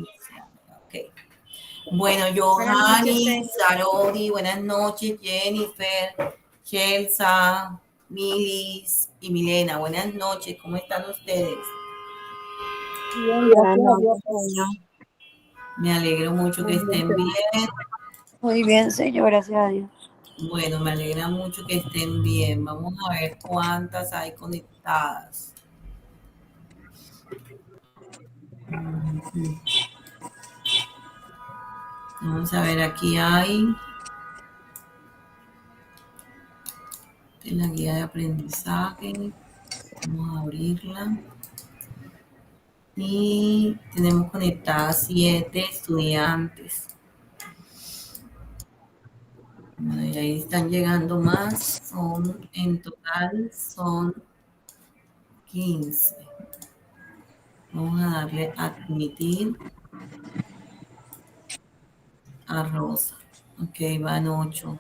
Ok. Bueno, Buenas noches, Johanny, señor. Sarodi, buenas noches, Jennifer, Chelsa, Milis y Milena. Buenas noches, ¿cómo están ustedes? Bien, Buenas gracias a Dios. noches, señor. Me alegro mucho que Muy bien, estén señor. bien. Muy bien, señor, gracias a Dios. Bueno, me alegra mucho que estén bien. Vamos a ver cuántas hay conectadas. Vamos a ver, aquí hay la guía de aprendizaje. Vamos a abrirla. Y tenemos conectadas 7 estudiantes. Bueno, y ahí están llegando más. En total son 15. Vamos a darle a admitir a Rosa. Ok, van 8.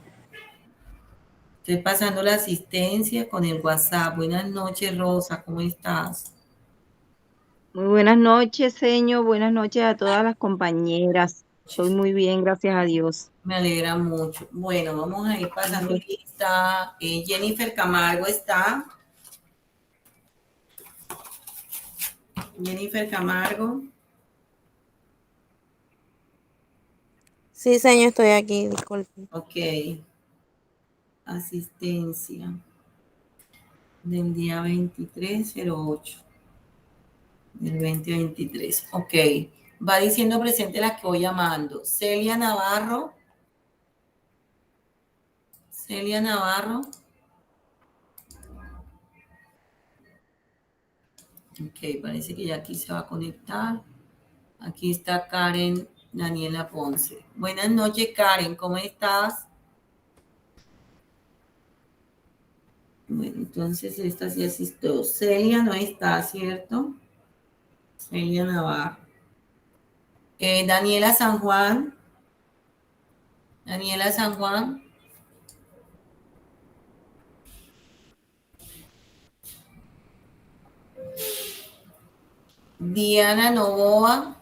Estoy pasando la asistencia con el WhatsApp. Buenas noches, Rosa, ¿cómo estás? Muy buenas noches, señor. Buenas noches a todas las compañeras. Estoy muy bien, gracias a Dios. Me alegra mucho. Bueno, vamos a ir pasando lista. Jennifer Camargo está. Jennifer Camargo. Sí, señor, estoy aquí, disculpe. Ok. Asistencia del día 23/08 del 2023. Ok. Va diciendo presente la que voy llamando. Celia Navarro. Celia Navarro. Ok, parece que ya aquí se va a conectar. Aquí está Karen Daniela Ponce. Buenas noches, Karen, ¿cómo estás? Bueno, entonces esta sí asistió. Celia no está, ¿cierto? Celia Navarro. Daniela San Juan. Daniela San Juan. Diana Novoa.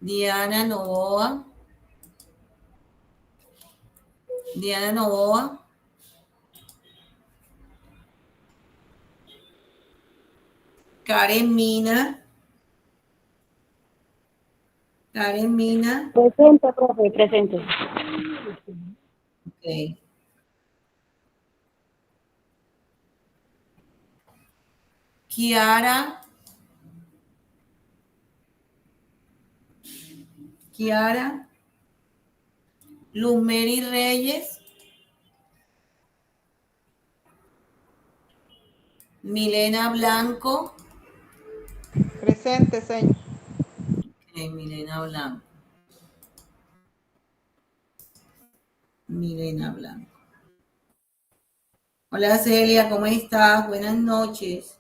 Diana Novoa. Diana Novoa. Karen Mina. Karen Mina. Presente, profe, presente. Ok. Kiara. Kiara. Luzmeri Reyes. Milena Blanco. Presente, señor. Milena Blanco. Milena Blanco. Hola Celia, ¿cómo estás? Buenas noches.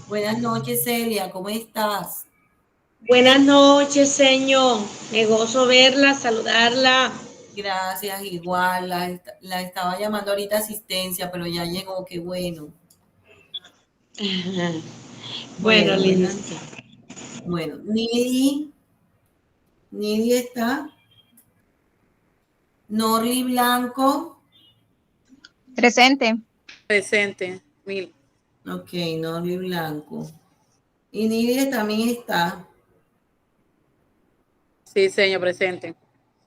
Buenas noches Celia, ¿cómo estás? Buenas noches, señor. Me gozo verla, saludarla. Gracias, igual. La estaba llamando ahorita asistencia, pero ya llegó, qué bueno. Bueno, Bueno, lindo. bueno, Nili está. Norly Blanco. Presente. Presente. Mil. Ok, Norly Blanco. Y Nili también está. Sí, señor, presente.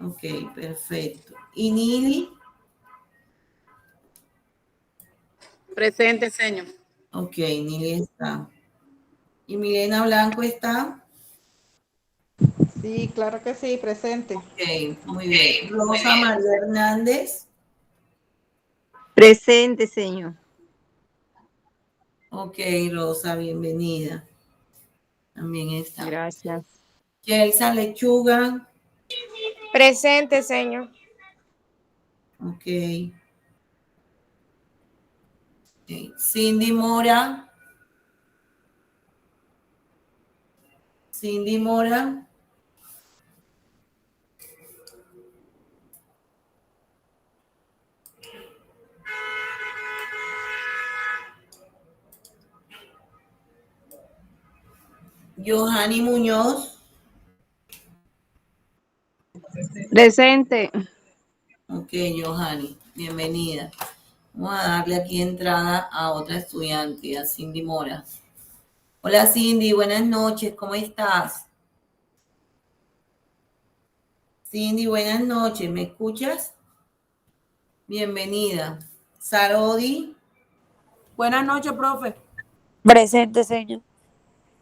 Ok, perfecto. ¿Y Nili? Presente, señor. Ok, Nili está. ¿Y Milena Blanco está? Sí, claro que sí, presente. Ok, muy bien. Rosa María Hernández. Presente, señor. Ok, Rosa, bienvenida. También está. Gracias. Yelsa Lechuga. Presente, señor. Ok. Cindy Mora. Cindy Mora. Johanny Muñoz. Presente. Ok, Johanny, bienvenida. Vamos a darle aquí entrada a otra estudiante, a Cindy Mora. Hola Cindy, buenas noches, ¿cómo estás? Cindy, buenas noches, ¿me escuchas? Bienvenida. Sarodi. Buenas noches, profe. Presente, señor.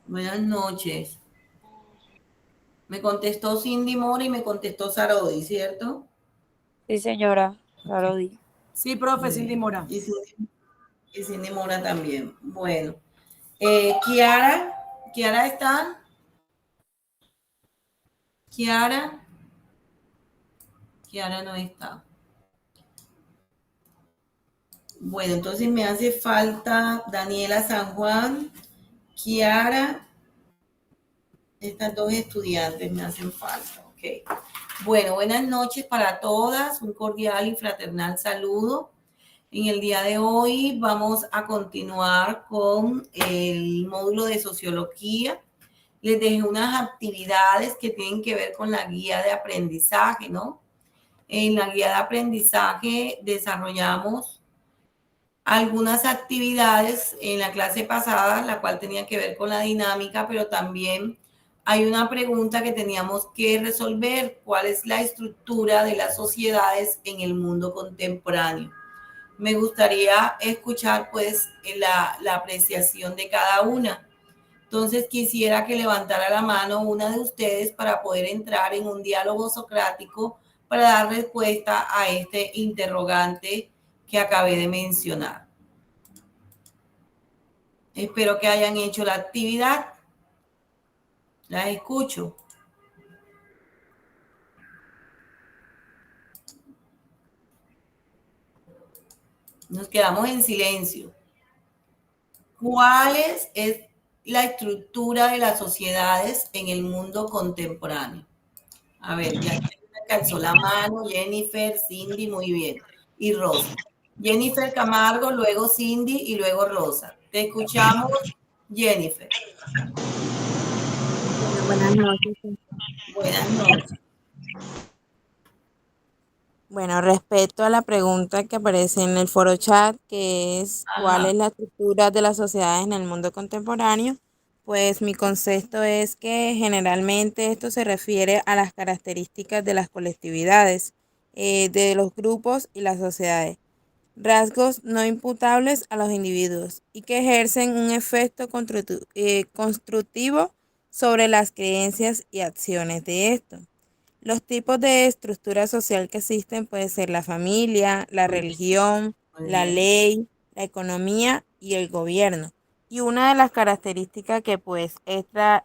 Buenas noches. Me contestó Cindy Mora y me contestó Sarodi, ¿cierto? Sí, señora. Claro, di. Sí, profe, Cindy Mora. Y Cindy Mora también. Bueno. Kiara está. Kiara no está. Bueno, entonces me hace falta Daniela San Juan, Kiara. Estas dos estudiantes me hacen falta, ok. Bueno, buenas noches para todas, un cordial y fraternal saludo. En el día de hoy vamos a continuar con el módulo de sociología. Les dejé unas actividades que tienen que ver con la guía de aprendizaje, ¿no? En la guía de aprendizaje desarrollamos algunas actividades en la clase pasada, la cual tenía que ver con la dinámica, pero también hay una pregunta que teníamos que resolver: ¿cuál es la estructura de las sociedades en el mundo contemporáneo? Me gustaría escuchar pues la apreciación de cada una. Entonces quisiera que levantara la mano una de ustedes para poder entrar en un diálogo socrático para dar respuesta a este interrogante que acabé de mencionar. Espero que hayan hecho la actividad. Las escucho. Nos quedamos en silencio. ¿Cuál es la estructura de las sociedades en el mundo contemporáneo? A ver, ya me alzó la mano Jennifer, Cindy, muy bien. Y Rosa. Jennifer Camargo, luego Cindy y luego Rosa. Te escuchamos, Jennifer. Buenas noches. Buenas noches. Bueno, respecto a la pregunta que aparece en el foro chat, que es ¿cuál es la estructura de las sociedades en el mundo contemporáneo? Pues mi concepto es que generalmente esto se refiere a las características de las colectividades, de los grupos y las sociedades, rasgos no imputables a los individuos y que ejercen un efecto constructivo sobre las creencias y acciones de estos. Los tipos de estructura social que existen pueden ser la familia, la religión, la ley, la economía y el gobierno. Y una de las características que pues estas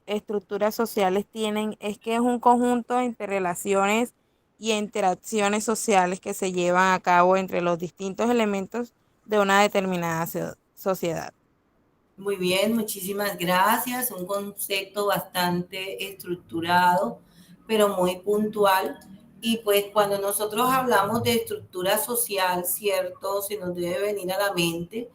estructuras sociales tienen es que es un conjunto de interrelaciones y interacciones sociales que se llevan a cabo entre los distintos elementos de una determinada sociedad. Muy bien, muchísimas gracias. Un concepto bastante estructurado, pero muy puntual. Y pues cuando nosotros hablamos de estructura social, ¿cierto? Se nos debe venir a la mente,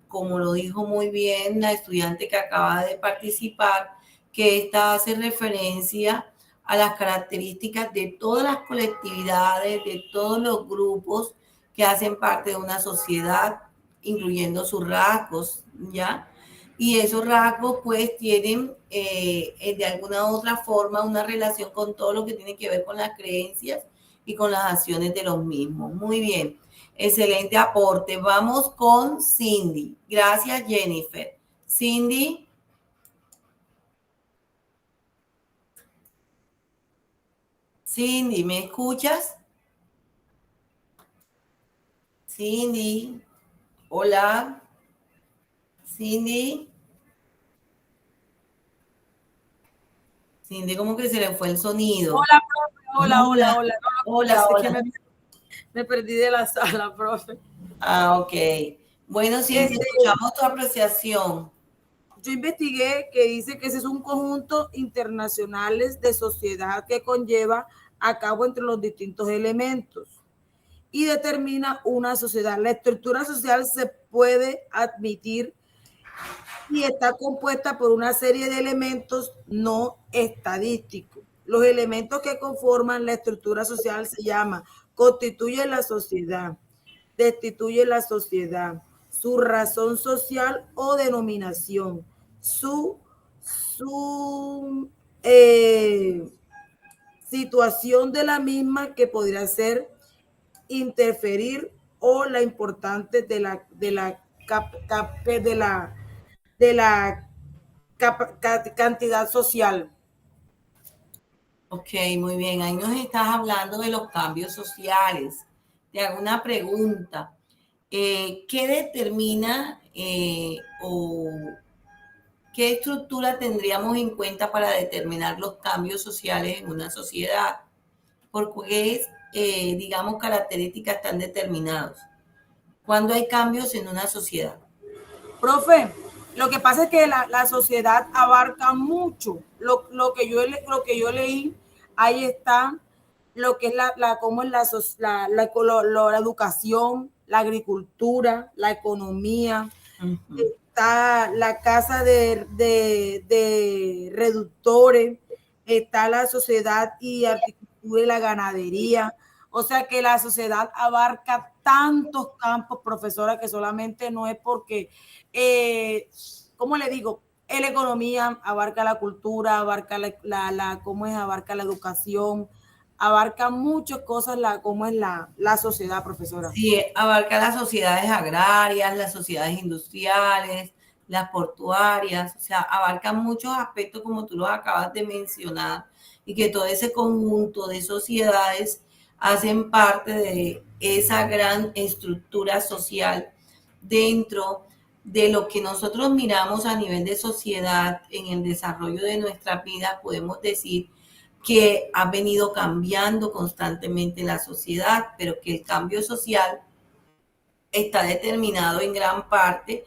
como lo dijo muy bien la estudiante que acaba de participar, que esta hace referencia a las características de todas las colectividades, de todos los grupos que hacen parte de una sociedad, incluyendo sus rasgos, ¿ya? Y esos rasgos pues tienen de alguna u otra forma una relación con todo lo que tiene que ver con las creencias y con las acciones de los mismos. Muy bien, excelente aporte. Vamos con Cindy. Gracias, Jennifer. Cindy. Cindy, ¿me escuchas? Cindy. Hola. Cindy. Cindy, como que se le fue el sonido. Hola, profe. Hola. Hola. Me perdí de la sala, profe. Ok. Bueno, Cindy, escuchamos tu apreciación. Yo investigué que dice que ese es un conjunto internacionales de sociedad que conlleva a cabo entre los distintos elementos y determina una sociedad. La estructura social se puede admitir y está compuesta por una serie de elementos no estadísticos. Los elementos que conforman la estructura social se llama constituye la sociedad, destituye la sociedad, su razón social o denominación, su situación de la misma que podría ser interferir o la importante de la cantidad social. Ok, muy bien. Ahí nos estás hablando de los cambios sociales. Te hago una pregunta. ¿Qué determina o qué estructura tendríamos en cuenta para determinar los cambios sociales en una sociedad? Porque digamos, características están determinados. ¿Cuándo hay cambios en una sociedad? Profe, lo que pasa es que la sociedad abarca mucho. Lo que yo leí, ahí está lo que es la educación, la agricultura, la economía, está la casa de reductores, está la sociedad y agricultura y la ganadería. O sea que la sociedad abarca tantos campos, profesora, que solamente no es porque, ¿cómo le digo? La economía abarca la cultura, abarca abarca la educación, abarca muchas cosas, cómo es la sociedad, profesora. Sí, abarca las sociedades agrarias, las sociedades industriales, las portuarias, o sea, abarca muchos aspectos como tú los acabas de mencionar y que todo ese conjunto de sociedades hacen parte de esa gran estructura social dentro de lo que nosotros miramos a nivel de sociedad en el desarrollo de nuestras vidas. Podemos decir que ha venido cambiando constantemente la sociedad, pero que el cambio social está determinado en gran parte,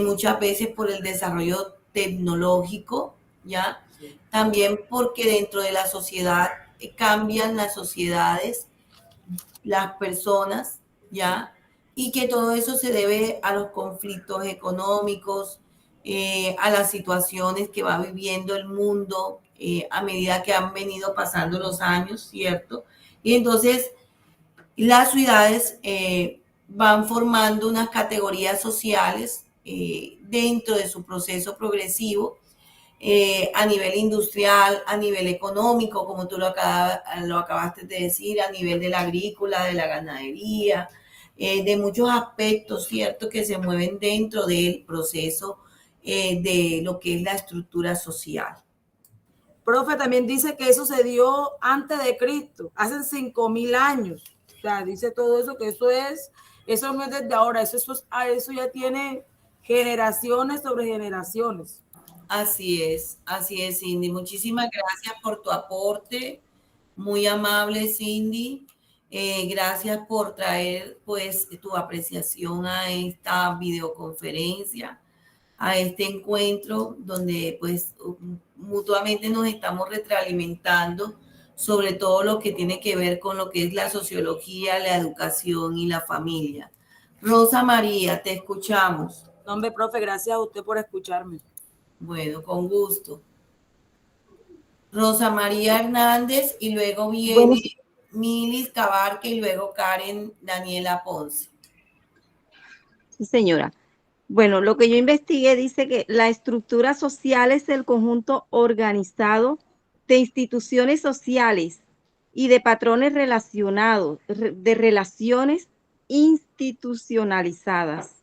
muchas veces por el desarrollo tecnológico, ¿ya? También porque dentro de la sociedad cambian las sociedades, las personas, ¿ya? Y que todo eso se debe a los conflictos económicos, a las situaciones que va viviendo el mundo a medida que han venido pasando los años, ¿cierto? Y entonces las ciudades van formando unas categorías sociales dentro de su proceso progresivo, a nivel industrial, a nivel económico, como tú lo acabaste de decir, a nivel de la agrícola, de la ganadería, de muchos aspectos, ¿cierto?, que se mueven dentro del proceso de lo que es la estructura social. Profe, también dice que eso se dio antes de Cristo, hace 5,000 años. O sea, dice todo eso, que eso no es desde ahora, eso ya tiene generaciones sobre generaciones. Así es, Cindy. Muchísimas gracias por tu aporte, muy amable, Cindy. Gracias por traer, pues, tu apreciación a esta videoconferencia, a este encuentro donde, pues, mutuamente nos estamos retroalimentando sobre todo lo que tiene que ver con lo que es la sociología, la educación y la familia. Rosa María, te escuchamos. No, hombre, profe, gracias a usted por escucharme. Bueno, con gusto. Rosa María Hernández y luego viene Milis Cabarque y luego Karen Daniela Ponce. Sí, señora. Bueno, lo que yo investigué dice que la estructura social es el conjunto organizado de instituciones sociales y de patrones relacionados, de relaciones institucionalizadas,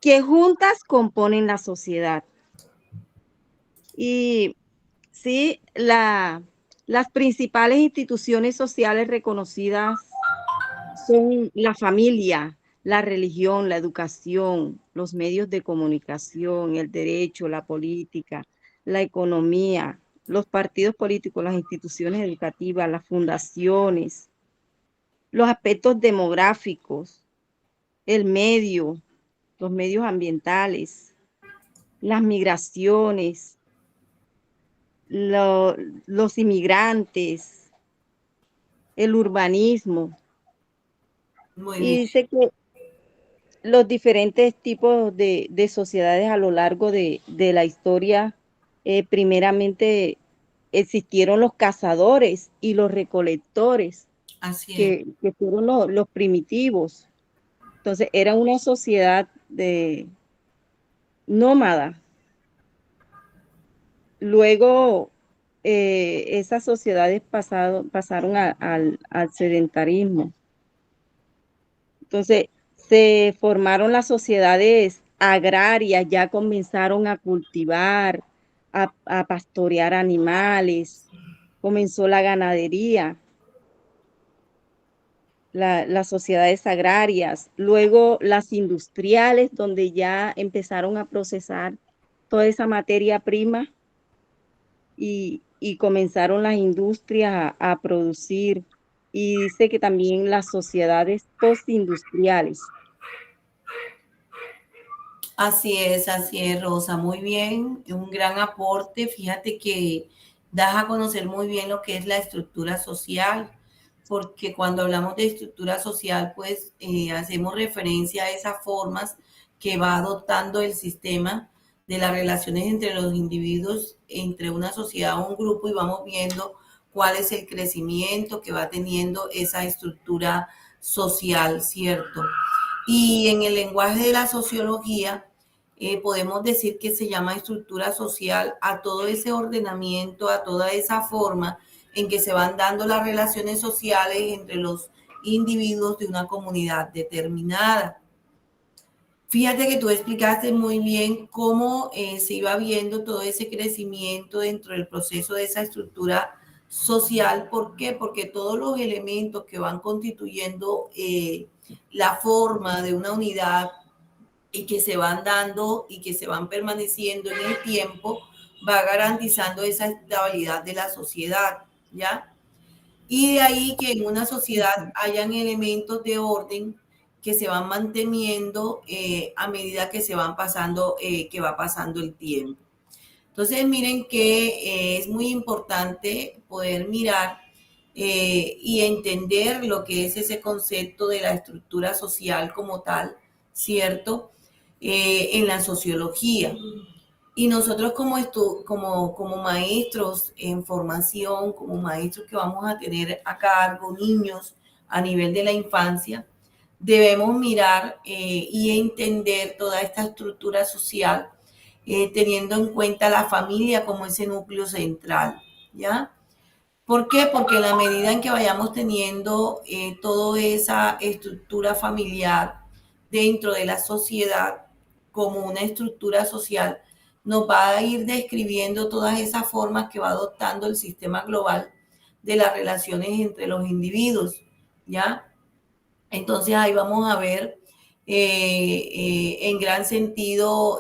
que juntas componen la sociedad. Y sí, las principales instituciones sociales reconocidas son la familia, la religión, la educación, los medios de comunicación, el derecho, la política, la economía, los partidos políticos, las instituciones educativas, las fundaciones, los aspectos demográficos, el medio, los medios ambientales, las migraciones, los inmigrantes, el urbanismo. Muy Y bien. dice que los diferentes tipos de sociedades a lo largo de la historia. Primeramente existieron los cazadores y los recolectores, Así es. que fueron los primitivos. Entonces era una sociedad de nómada. Luego esas sociedades pasaron al sedentarismo. Entonces se formaron las sociedades agrarias, ya comenzaron a cultivar, a pastorear animales, comenzó la ganadería, las sociedades agrarias, luego las industriales, donde ya empezaron a procesar toda esa materia prima y comenzaron las industrias a producir. Y dice que también las sociedades postindustriales. Así es, Rosa, muy bien, un gran aporte. Fíjate que das a conocer muy bien lo que es la estructura social, porque cuando hablamos de estructura social, pues hacemos referencia a esas formas que va adoptando el sistema de las relaciones entre los individuos, entre una sociedad o un grupo, y vamos viendo cuál es el crecimiento que va teniendo esa estructura social, ¿cierto? Y en el lenguaje de la sociología, podemos decir que se llama estructura social a todo ese ordenamiento, a toda esa forma en que se van dando las relaciones sociales entre los individuos de una comunidad determinada. Fíjate que tú explicaste muy bien cómo se iba viendo todo ese crecimiento dentro del proceso de esa estructura social. ¿Por qué? Porque todos los elementos que van constituyendo la forma de una unidad y que se van dando y que se van permaneciendo en el tiempo, va garantizando esa estabilidad de la sociedad, ¿ya? Y de ahí que en una sociedad hayan elementos de orden que se van manteniendo a medida que se van pasando, que va pasando el tiempo. Entonces, miren que es muy importante poder mirar y entender lo que es ese concepto de la estructura social como tal, ¿cierto? En la sociología. Y nosotros como maestros en formación, como maestros que vamos a tener a cargo niños a nivel de la infancia, debemos mirar y entender toda esta estructura social teniendo en cuenta la familia como ese núcleo central, ¿ya? ¿Por qué? Porque en la medida en que vayamos teniendo toda esa estructura familiar dentro de la sociedad como una estructura social, nos va a ir describiendo todas esas formas que va adoptando el sistema global de las relaciones entre los individuos, ¿ya? Entonces ahí vamos a ver en gran sentido,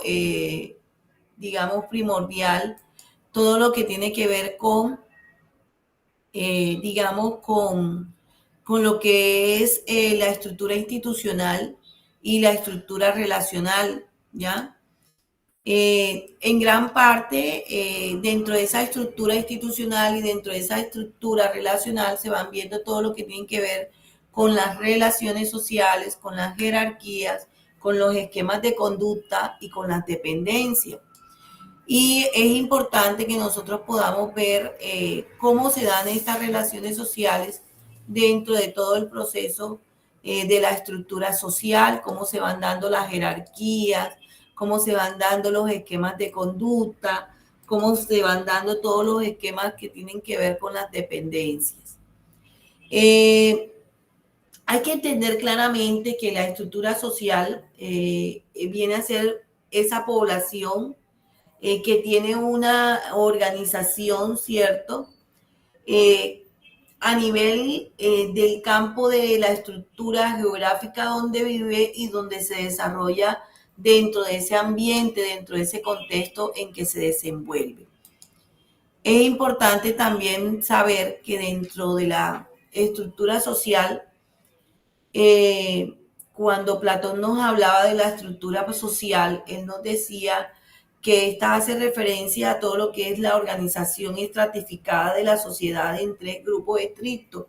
digamos, primordial, todo lo que tiene que ver con, digamos, con lo que es la estructura institucional y la estructura relacional, ¿ya? En gran parte, dentro de esa estructura institucional y dentro de esa estructura relacional se van viendo todo lo que tiene que ver con las relaciones sociales, con las jerarquías, con los esquemas de conducta y con las dependencias. Y es importante que nosotros podamos ver cómo se dan estas relaciones sociales dentro de todo el proceso de la estructura social, cómo se van dando las jerarquías, cómo se van dando los esquemas de conducta, cómo se van dando todos los esquemas que tienen que ver con las dependencias. Hay que entender claramente que la estructura social viene a ser esa población que tiene una organización, ¿cierto? A nivel del campo de la estructura geográfica donde vive y donde se desarrolla dentro de ese ambiente, dentro de ese contexto en que se desenvuelve. Es importante también saber que dentro de la estructura social, cuando Platón nos hablaba de la estructura social, él nos decía que esta hace referencia a todo lo que es la organización estratificada de la sociedad en tres grupos estrictos,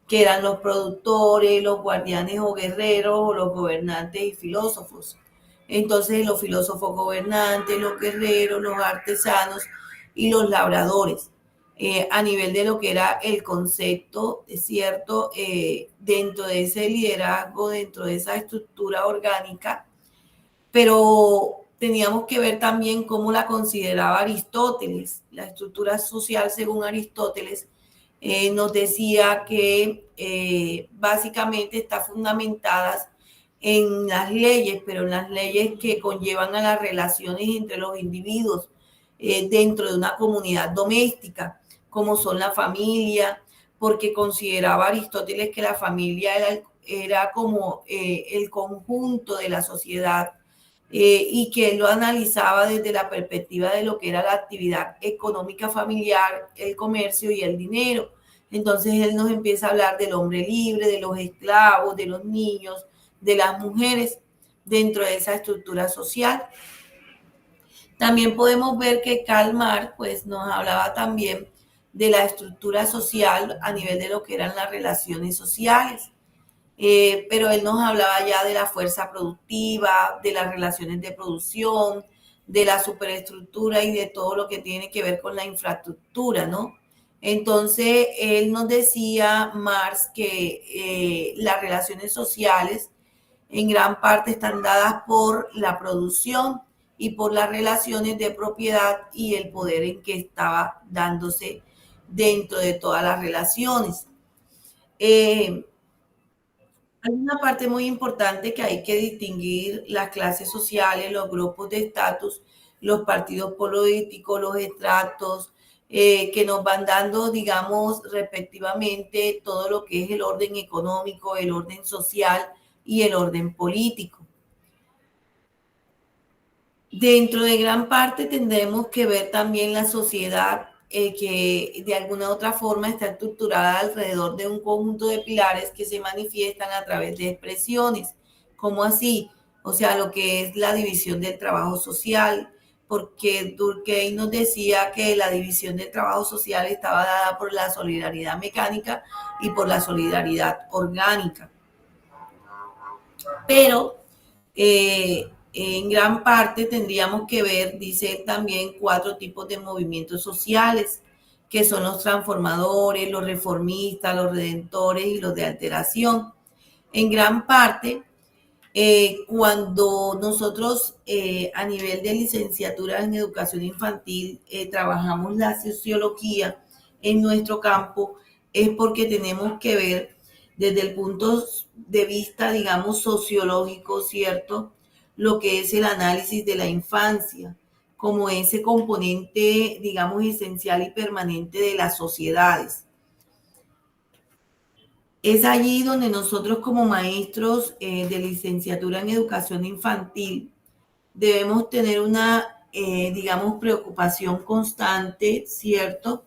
que eran los productores, los guardianes o guerreros, o los gobernantes y filósofos. Entonces, los filósofos gobernantes, los guerreros, los artesanos y los labradores, a nivel de lo que era el concepto, ¿cierto? Dentro de ese liderazgo, dentro de esa estructura orgánica, pero teníamos que ver también cómo la consideraba Aristóteles. La estructura social, según Aristóteles, nos decía que básicamente está fundamentada en las leyes, pero en las leyes que conllevan a las relaciones entre los individuos dentro de una comunidad doméstica, como son la familia, porque consideraba Aristóteles que la familia era como el conjunto de la sociedad, y que él lo analizaba desde la perspectiva de lo que era la actividad económica familiar, el comercio y el dinero. Entonces él nos empieza a hablar del hombre libre, de los esclavos, de los niños, de las mujeres dentro de esa estructura social. También podemos ver que Karl Marx pues, nos hablaba también de la estructura social a nivel de lo que eran las relaciones sociales. Pero él nos hablaba ya de la fuerza productiva, de las relaciones de producción, de la superestructura y de todo lo que tiene que ver con la infraestructura, ¿no? Entonces, él nos decía, Marx, que las relaciones sociales en gran parte están dadas por la producción y por las relaciones de propiedad y el poder en que estaba dándose dentro de todas las relaciones. Hay una parte muy importante que hay que distinguir: las clases sociales, los grupos de estatus, los partidos políticos, los estratos, que nos van dando, digamos, respectivamente todo lo que es el orden económico, el orden social y el orden político. Dentro de gran parte tendremos que ver también la sociedad, que de alguna u otra forma está estructurada alrededor de un conjunto de pilares que se manifiestan a través de expresiones. ¿Cómo así? O sea, lo que es la división del trabajo social, porque Durkheim nos decía que la división del trabajo social estaba dada por la solidaridad mecánica y por la solidaridad orgánica. Pero en gran parte tendríamos que ver, dice también, 4 tipos de movimientos sociales, que son los transformadores, los reformistas, los redentores y los de alteración. En gran parte, cuando nosotros a nivel de licenciatura en educación infantil trabajamos la sociología en nuestro campo, es porque tenemos que ver desde el punto de vista, digamos, sociológico, ¿cierto?, lo que es el análisis de la infancia como ese componente, digamos, esencial y permanente de las sociedades. Es allí donde nosotros como maestros de licenciatura en educación infantil debemos tener una, digamos, preocupación constante, ¿cierto?,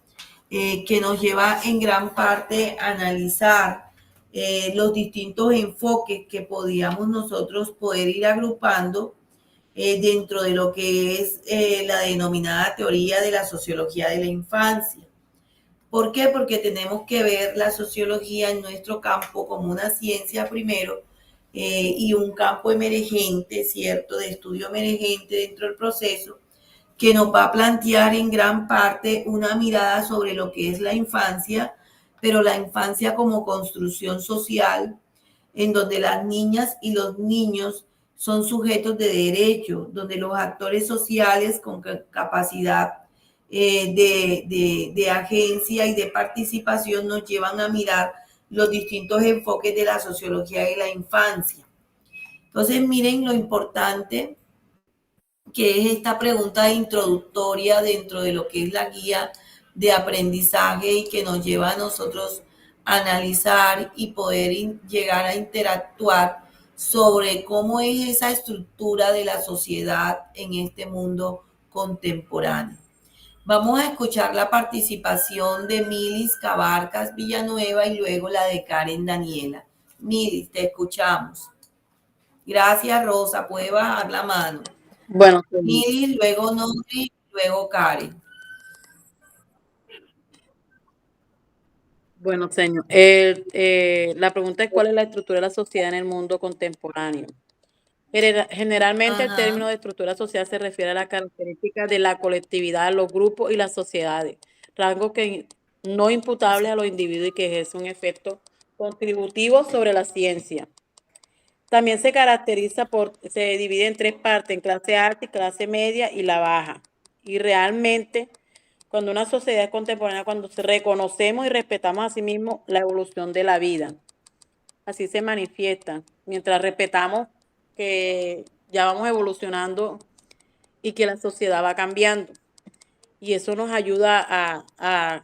que nos lleva en gran parte a analizar los distintos enfoques que podíamos nosotros poder ir agrupando dentro de lo que es la denominada teoría de la sociología de la infancia. ¿Por qué? Porque tenemos que ver la sociología en nuestro campo como una ciencia primero y un campo emergente, ¿cierto?, de estudio emergente dentro del proceso, que nos va a plantear en gran parte una mirada sobre lo que es la infancia, pero la infancia como construcción social, en donde las niñas y los niños son sujetos de derecho, donde los actores sociales con capacidad de agencia y de participación nos llevan a mirar los distintos enfoques de la sociología de la infancia. Entonces, miren lo importante que es esta pregunta introductoria dentro de lo que es la guía de aprendizaje y que nos lleva a nosotros a analizar y poder llegar a interactuar sobre cómo es esa estructura de la sociedad en este mundo contemporáneo. Vamos a escuchar la participación de Milis Cabarcas Villanueva y luego la de Karen Daniela. Milis, te escuchamos. Gracias, Rosa. Puede bajar la mano. Bueno, Milis, luego Nodri, luego Karen. Bueno, señor, la pregunta es ¿cuál es la estructura de la sociedad en el mundo contemporáneo? Generalmente el término Ajá. de estructura social se refiere a las características de la colectividad, los grupos y las sociedades, rasgos que no imputables a los individuos y que ejercen un efecto contributivo sobre la ciencia. También se divide en tres partes, en clase alta y clase media y la baja. Y realmente, cuando una sociedad es contemporánea, cuando reconocemos y respetamos a sí mismos la evolución de la vida, así se manifiesta. Mientras respetamos que ya vamos evolucionando y que la sociedad va cambiando. Y eso nos ayuda a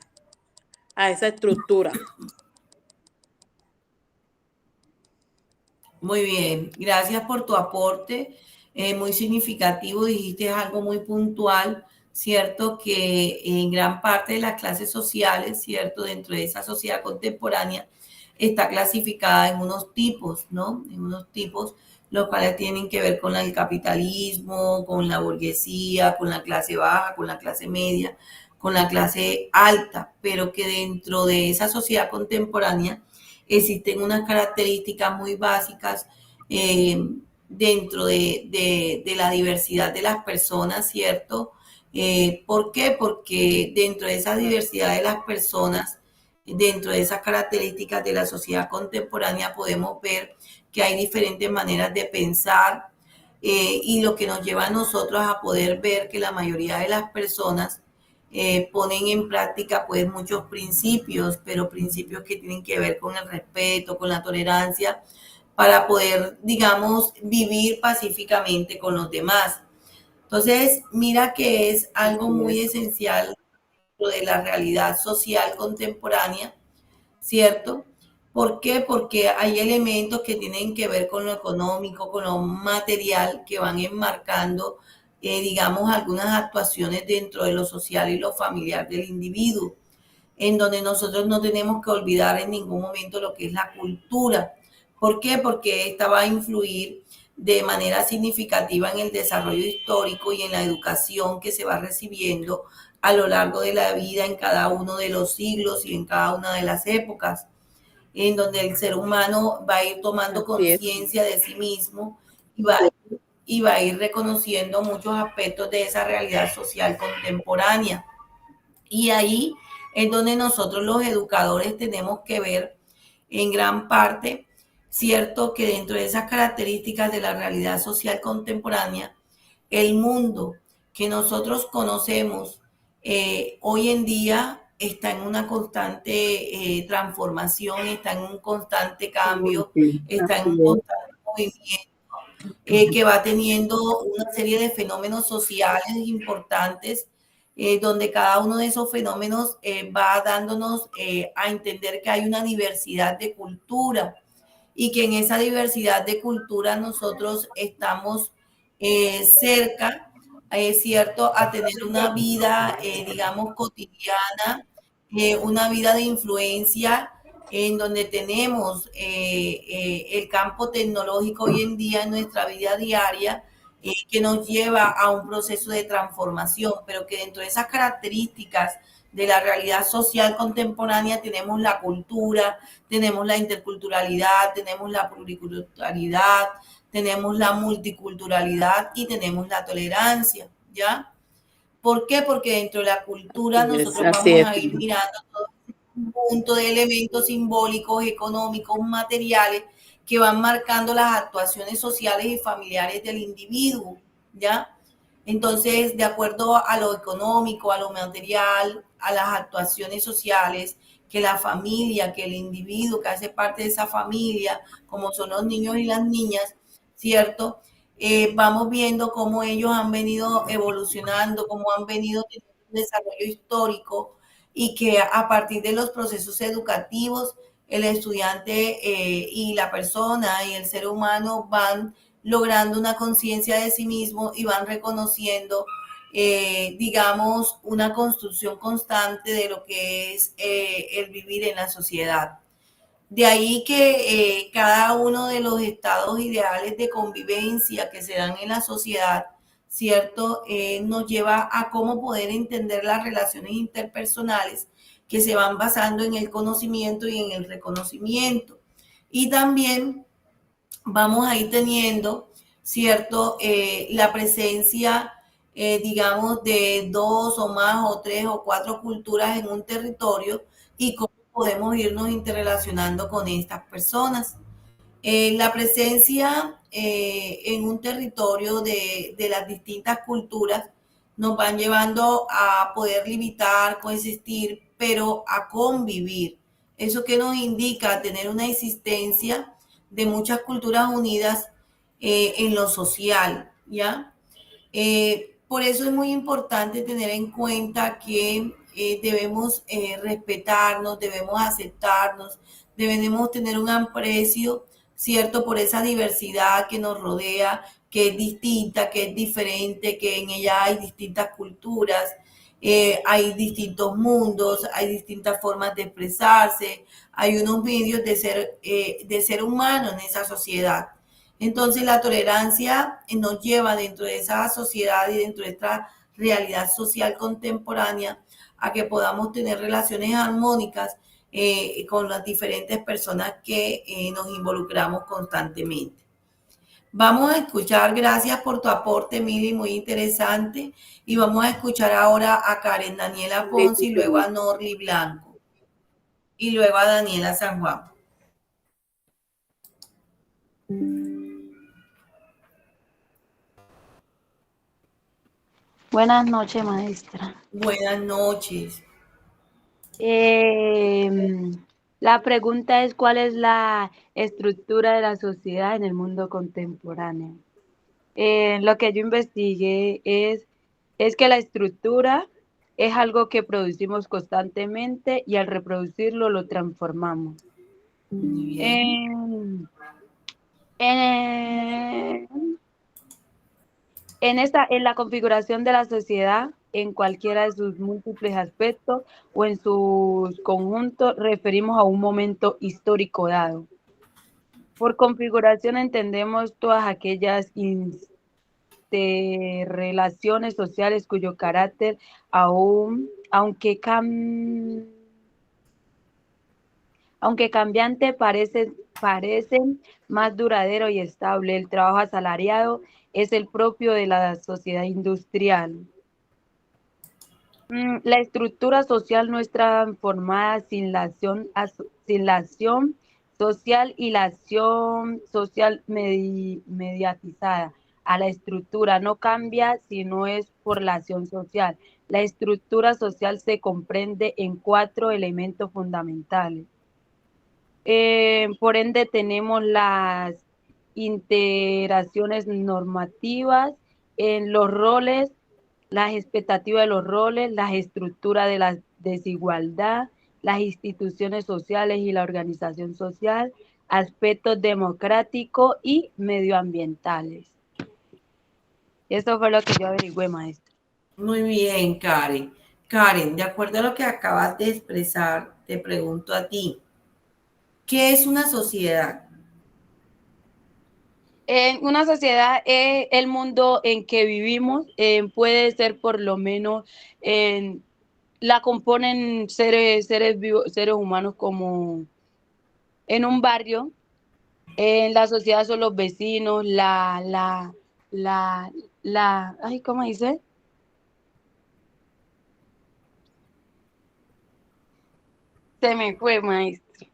esa estructura. Muy bien, gracias por tu aporte, muy significativo, dijiste algo muy puntual, ¿cierto? Que en gran parte de las clases sociales, ¿cierto? Dentro de esa sociedad contemporánea está clasificada en unos tipos, ¿no? En unos tipos, los cuales tienen que ver con el capitalismo, con la burguesía, con la clase baja, con la clase media, con la clase alta, pero que dentro de esa sociedad contemporánea existen unas características muy básicas dentro de la diversidad de las personas, ¿cierto? ¿Por qué? Porque dentro de esa diversidad de las personas, dentro de esas características de la sociedad contemporánea, podemos ver que hay diferentes maneras de pensar y lo que nos lleva a nosotros a poder ver que la mayoría de las personas ponen en práctica pues muchos principios, pero principios que tienen que ver con el respeto, con la tolerancia, para poder, digamos, vivir pacíficamente con los demás. Entonces, mira que es algo muy esencial de la realidad social contemporánea, ¿cierto? ¿Por qué? Porque hay elementos que tienen que ver con lo económico, con lo material, que van enmarcando, digamos, algunas actuaciones dentro de lo social y lo familiar del individuo, en donde nosotros no tenemos que olvidar en ningún momento lo que es la cultura. ¿Por qué? Porque esta va a influir de manera significativa en el desarrollo histórico y en la educación que se va recibiendo a lo largo de la vida en cada uno de los siglos y en cada una de las épocas, en donde el ser humano va a ir tomando conciencia de sí mismo y va a ir reconociendo muchos aspectos de esa realidad social contemporánea. Y ahí es donde nosotros los educadores tenemos que ver en gran parte, cierto, que dentro de esas características de la realidad social contemporánea, el mundo que nosotros conocemos hoy en día está en una constante transformación, está en un constante cambio, está en un constante movimiento que va teniendo una serie de fenómenos sociales importantes, donde cada uno de esos fenómenos va dándonos a entender que hay una diversidad de cultura y que en esa diversidad de cultura nosotros estamos cerca, es cierto, a tener una vida, digamos, cotidiana, una vida de influencia en donde tenemos el campo tecnológico hoy en día en nuestra vida diaria, que nos lleva a un proceso de transformación, pero que dentro de esas características de la realidad social contemporánea tenemos la cultura, tenemos la interculturalidad, tenemos la pluriculturalidad, tenemos la multiculturalidad y tenemos la tolerancia, ¿ya? ¿Por qué? Porque dentro de la cultura nosotros vamos a ir mirando todo un conjunto de elementos simbólicos, económicos, materiales, que van marcando las actuaciones sociales y familiares del individuo, ¿ya? Entonces, de acuerdo a lo económico, a lo material, a las actuaciones sociales, que la familia, que el individuo que hace parte de esa familia, como son los niños y las niñas, ¿cierto? Vamos viendo cómo ellos han venido evolucionando, cómo han venido teniendo un desarrollo histórico y que a partir de los procesos educativos, el estudiante y la persona y el ser humano van logrando una conciencia de sí mismo y van reconociendo, digamos, una construcción constante de lo que es el vivir en la sociedad. De ahí que cada uno de los estados ideales de convivencia que se dan en la sociedad, ¿cierto? Nos lleva a cómo poder entender las relaciones interpersonales que se van basando en el conocimiento y en el reconocimiento. Y también vamos a ir teniendo, ¿cierto? La presencia, digamos, de 2 o más o 3 o 4 culturas en un territorio y cómo podemos irnos interrelacionando con estas personas. La presencia en un territorio de las distintas culturas nos van llevando a poder limitar, coexistir, pero a convivir. Eso que nos indica tener una existencia de muchas culturas unidas en lo social, ¿ya? Por eso es muy importante tener en cuenta que debemos respetarnos, debemos aceptarnos, debemos tener un aprecio, ¿cierto? Por esa diversidad que nos rodea, que es distinta, que es diferente, que en ella hay distintas culturas, hay distintos mundos, hay distintas formas de expresarse, hay unos medios de ser humano en esa sociedad. Entonces la tolerancia nos lleva dentro de esa sociedad y dentro de esta realidad social contemporánea a que podamos tener relaciones armónicas con las diferentes personas que nos involucramos constantemente. Vamos a escuchar, gracias por tu aporte, Mili, muy interesante. Y vamos a escuchar ahora a Karen Daniela Ponce y luego a Norly Blanco. Y luego a Daniela San Juan. Buenas noches, maestra. Buenas noches. La pregunta es, ¿cuál es la estructura de la sociedad en el mundo contemporáneo? Lo que yo investigué es que la estructura es algo que producimos constantemente y al reproducirlo lo transformamos. Muy bien. En la configuración de la sociedad, en cualquiera de sus múltiples aspectos o en sus conjuntos, referimos a un momento histórico dado. Por configuración entendemos todas aquellas interrelaciones sociales cuyo carácter aunque cambiante, parecen más duradero y estable. El trabajo asalariado es el propio de la sociedad industrial. La estructura social no está formada sin la acción social y la acción social mediatizada. A la estructura no cambia si no es por la acción social. La estructura social se comprende en 4 elementos fundamentales. Por ende, tenemos las interacciones normativas en los roles, las expectativas de los roles, las estructuras de la desigualdad, las instituciones sociales y la organización social, aspectos democráticos y medioambientales. Eso fue lo que yo averigüé, maestra. Muy bien, Karen. Karen, de acuerdo a lo que acabas de expresar, te pregunto a ti, ¿qué es una sociedad? Una sociedad es el mundo en que vivimos, puede ser por lo menos, la componen seres vivos, seres humanos como en un barrio. En la sociedad son los vecinos, ay, ¿cómo dice? Se me fue, maestro.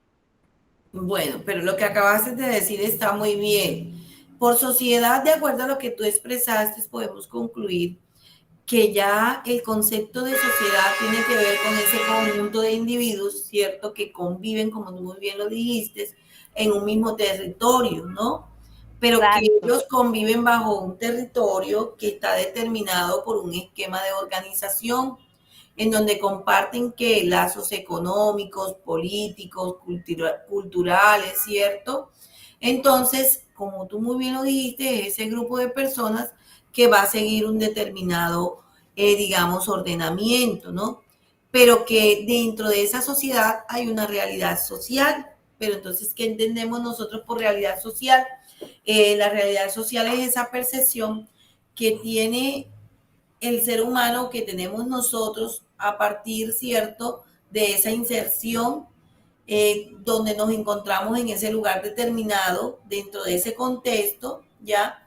Bueno, pero lo que acabas de decir está muy bien. Por sociedad, de acuerdo a lo que tú expresaste, podemos concluir que ya el concepto de sociedad tiene que ver con ese conjunto de individuos, ¿cierto? Que conviven, como tú muy bien lo dijiste, en un mismo territorio, ¿no? Pero Exacto. Que ellos conviven bajo un territorio que está determinado por un esquema de organización en donde comparten que lazos económicos, políticos, culturales, ¿cierto? Entonces, como tú muy bien lo dijiste, ese grupo de personas que va a seguir un determinado, digamos, ordenamiento, ¿no? Pero que dentro de esa sociedad hay una realidad social. Pero entonces, ¿qué entendemos nosotros por realidad social? La realidad social es esa percepción que tiene el ser humano, que tenemos nosotros a partir, ¿cierto?, de esa inserción, donde nos encontramos en ese lugar determinado dentro de ese contexto, ¿ya?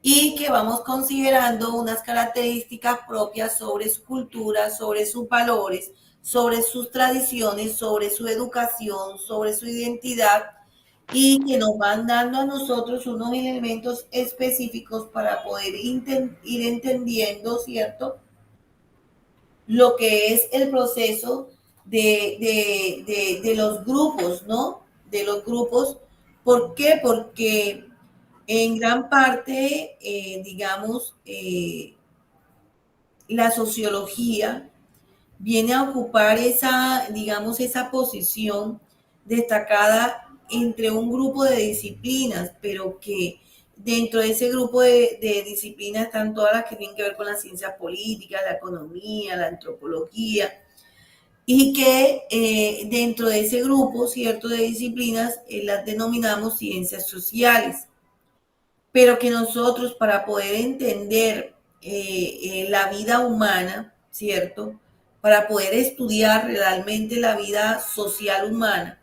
Y que vamos considerando unas características propias sobre su cultura, sobre sus valores, sobre sus tradiciones, sobre su educación, sobre su identidad, y que nos van dando a nosotros unos elementos específicos para poder ir entendiendo, ¿cierto?, lo que es el proceso de los grupos, ¿no? De los grupos. ¿Por qué? Porque en gran parte, digamos, la sociología viene a ocupar esa, digamos, esa posición destacada entre un grupo de disciplinas, pero que dentro de ese grupo de disciplinas están todas las que tienen que ver con la ciencia política, la economía, la antropología, y que dentro de ese grupo, cierto, de disciplinas, las denominamos ciencias sociales, pero que nosotros, para poder entender la vida humana, ¿cierto?, para poder estudiar realmente la vida social humana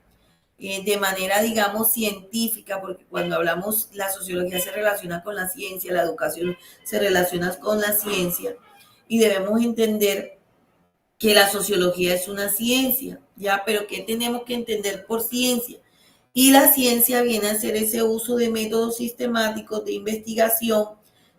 de manera, digamos, científica, porque cuando hablamos, la sociología se relaciona con la ciencia, la educación se relaciona con la ciencia, y debemos entender que la sociología es una ciencia, ¿ya? Pero ¿qué tenemos que entender por ciencia? Y la ciencia viene a ser ese uso de métodos sistemáticos de investigación,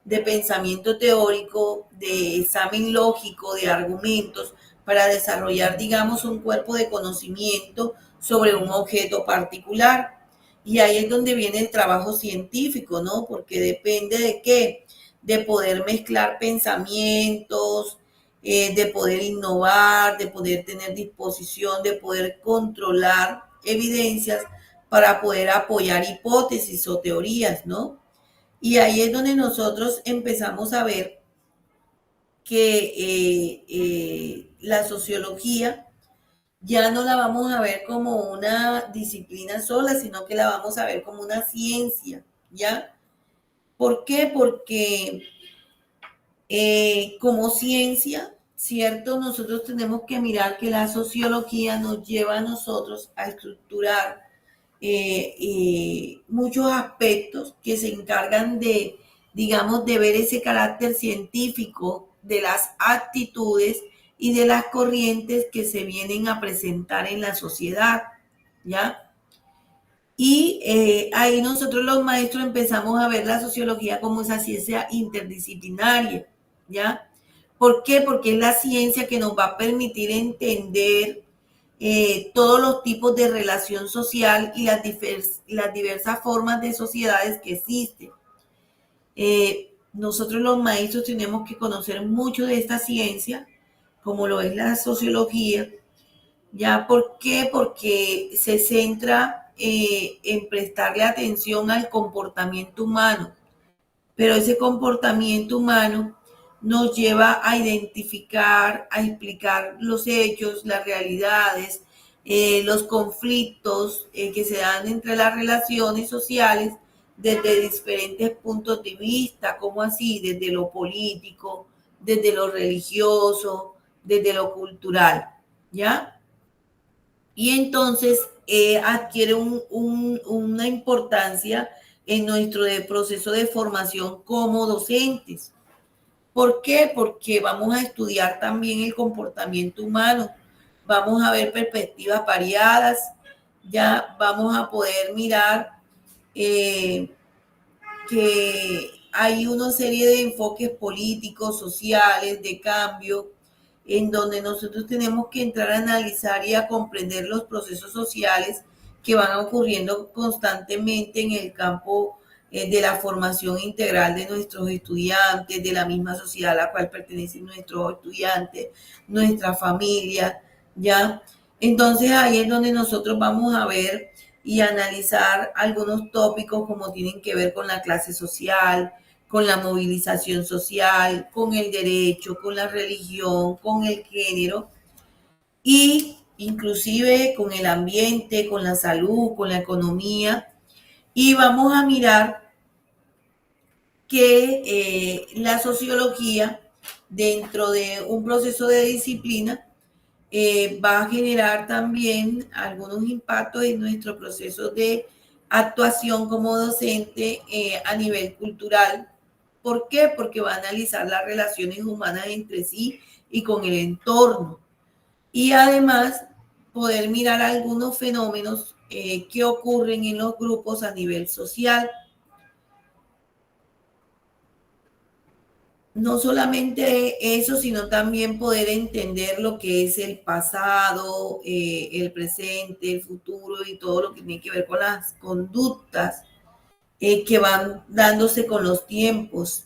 de pensamiento teórico, de examen lógico, de argumentos, para desarrollar, digamos, un cuerpo de conocimiento sobre un objeto particular. Y ahí es donde viene el trabajo científico, ¿no? Porque depende de qué, de poder mezclar pensamientos, de poder innovar, de poder tener disposición, de poder controlar evidencias para poder apoyar hipótesis o teorías, ¿no? Y ahí es donde nosotros empezamos a ver que la sociología ya no la vamos a ver como una disciplina sola, sino que la vamos a ver como una ciencia, ¿ya? ¿Por qué? Porque como ciencia, ¿cierto? Nosotros tenemos que mirar que la sociología nos lleva a nosotros a estructurar muchos aspectos que se encargan de, digamos, de ver ese carácter científico de las actitudes y de las corrientes que se vienen a presentar en la sociedad, ¿ya? Y ahí nosotros los maestros empezamos a ver la sociología como esa ciencia interdisciplinaria, ¿ya? ¿Por qué? Porque es la ciencia que nos va a permitir entender todos los tipos de relación social y las diversas formas de sociedades que existen. Nosotros los maestros tenemos que conocer mucho de esta ciencia, como lo es la sociología, ¿ya? ¿Por qué? Porque se centra en prestarle atención al comportamiento humano, pero ese comportamiento humano nos lleva a identificar, a explicar los hechos, las realidades, los conflictos que se dan entre las relaciones sociales desde diferentes puntos de vista, como así, desde lo político, desde lo religioso, desde lo cultural, ¿ya? Y entonces adquiere una importancia en nuestro proceso de formación como docentes. ¿Por qué? Porque vamos a estudiar también el comportamiento humano, vamos a ver perspectivas variadas, ya vamos a poder mirar que hay una serie de enfoques políticos, sociales, de cambio, en donde nosotros tenemos que entrar a analizar y a comprender los procesos sociales que van ocurriendo constantemente en el campo de la formación integral de nuestros estudiantes, de la misma sociedad a la cual pertenecen nuestros estudiantes, nuestra familia, ¿ya? Entonces ahí es donde nosotros vamos a ver y analizar algunos tópicos como tienen que ver con la clase social, con la movilización social, con el derecho, con la religión, con el género y inclusive con el ambiente, con la salud, con la economía. Y vamos a mirar que la sociología, dentro de un proceso de disciplina, va a generar también algunos impactos en nuestro proceso de actuación como docente a nivel cultural. ¿Por qué? Porque va a analizar las relaciones humanas entre sí y con el entorno. Y además poder mirar algunos fenómenos que ocurren en los grupos a nivel social. No solamente eso, sino también poder entender lo que es el pasado, el presente, el futuro y todo lo que tiene que ver con las conductas que van dándose con los tiempos.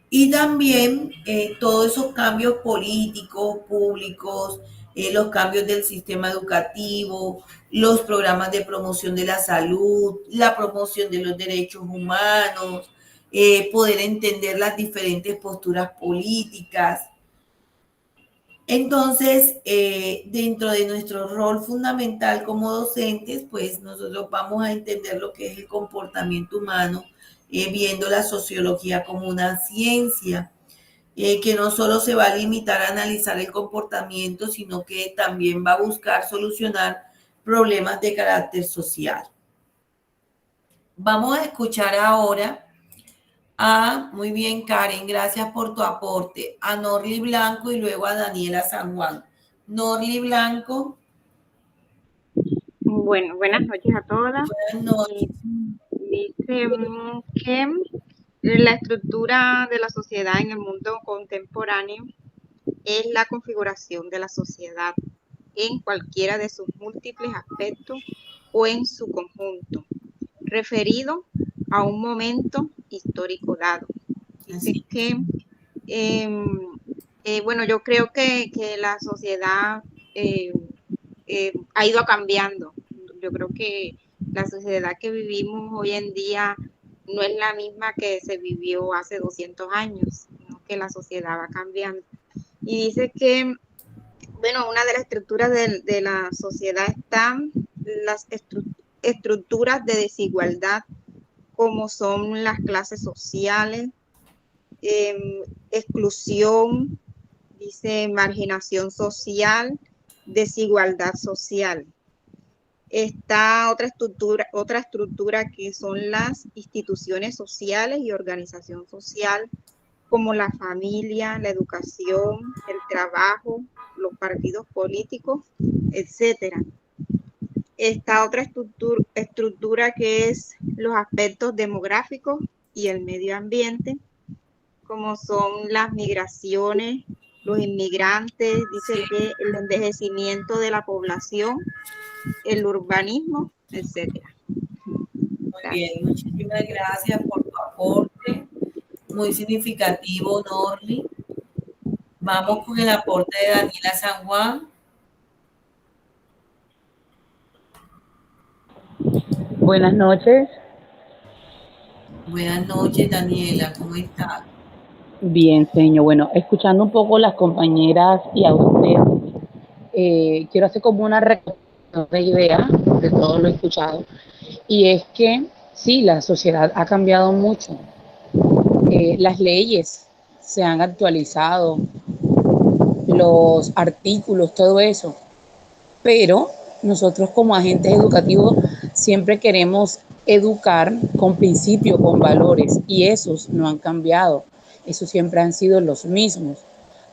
Y también todos esos cambios políticos, públicos, los cambios del sistema educativo, los programas de promoción de la salud, la promoción de los derechos humanos, poder entender las diferentes posturas políticas. Entonces, dentro de nuestro rol fundamental como docentes, pues nosotros vamos a entender lo que es el comportamiento humano, viendo la sociología como una ciencia, que no solo se va a limitar a analizar el comportamiento, sino que también va a buscar solucionar problemas de carácter social. Vamos a escuchar ahora muy bien, Karen, gracias por tu aporte. A Norly Blanco y luego a Daniela San Juan. Norly Blanco. Bueno, buenas noches a todas. Buenas noches. Dice que la estructura de la sociedad en el mundo contemporáneo es la configuración de la sociedad en cualquiera de sus múltiples aspectos o en su conjunto, referido a un momento histórico dado. Dice que, bueno, yo creo que la sociedad ha ido cambiando. Yo creo que la sociedad que vivimos hoy en día no es la misma que se vivió hace 200 años, sino que la sociedad va cambiando. Y dice que, bueno, una de las estructuras de la sociedad están las estructuras de desigualdad, como son las clases sociales, exclusión, dice marginación social, desigualdad social. Está otra estructura que son las instituciones sociales y organización social, como la familia, la educación, el trabajo, los partidos políticos, etcétera. Está otra estructura que es los aspectos demográficos y el medio ambiente, como son las migraciones, los inmigrantes, dice que el envejecimiento de la población, el urbanismo, etcétera. Muy bien, muchísimas gracias por tu aporte, muy significativo, Norly. Vamos con el aporte de Daniela San Juan. Buenas noches. Buenas noches, Daniela, ¿cómo estás? Bien, señor. Bueno, escuchando un poco las compañeras y a usted, quiero hacer como una recopilación de ideas de todo lo escuchado. Y es que sí, la sociedad ha cambiado mucho. Las leyes se han actualizado, los artículos, todo eso. Pero nosotros como agentes educativos siempre queremos educar con principios, con valores, y esos no han cambiado. Esos siempre han sido los mismos.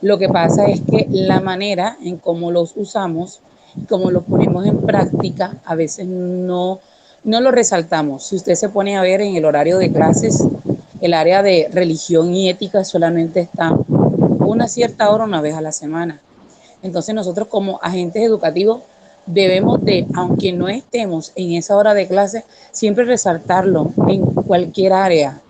Lo que pasa es que la manera en cómo los usamos, cómo los ponemos en práctica, a veces no lo resaltamos. Si usted se pone a ver en el horario de clases, el área de religión y ética solamente está una cierta hora, una vez a la semana. Entonces nosotros como agentes educativos debemos de, aunque no estemos en esa hora de clase, siempre resaltarlo en cualquier área,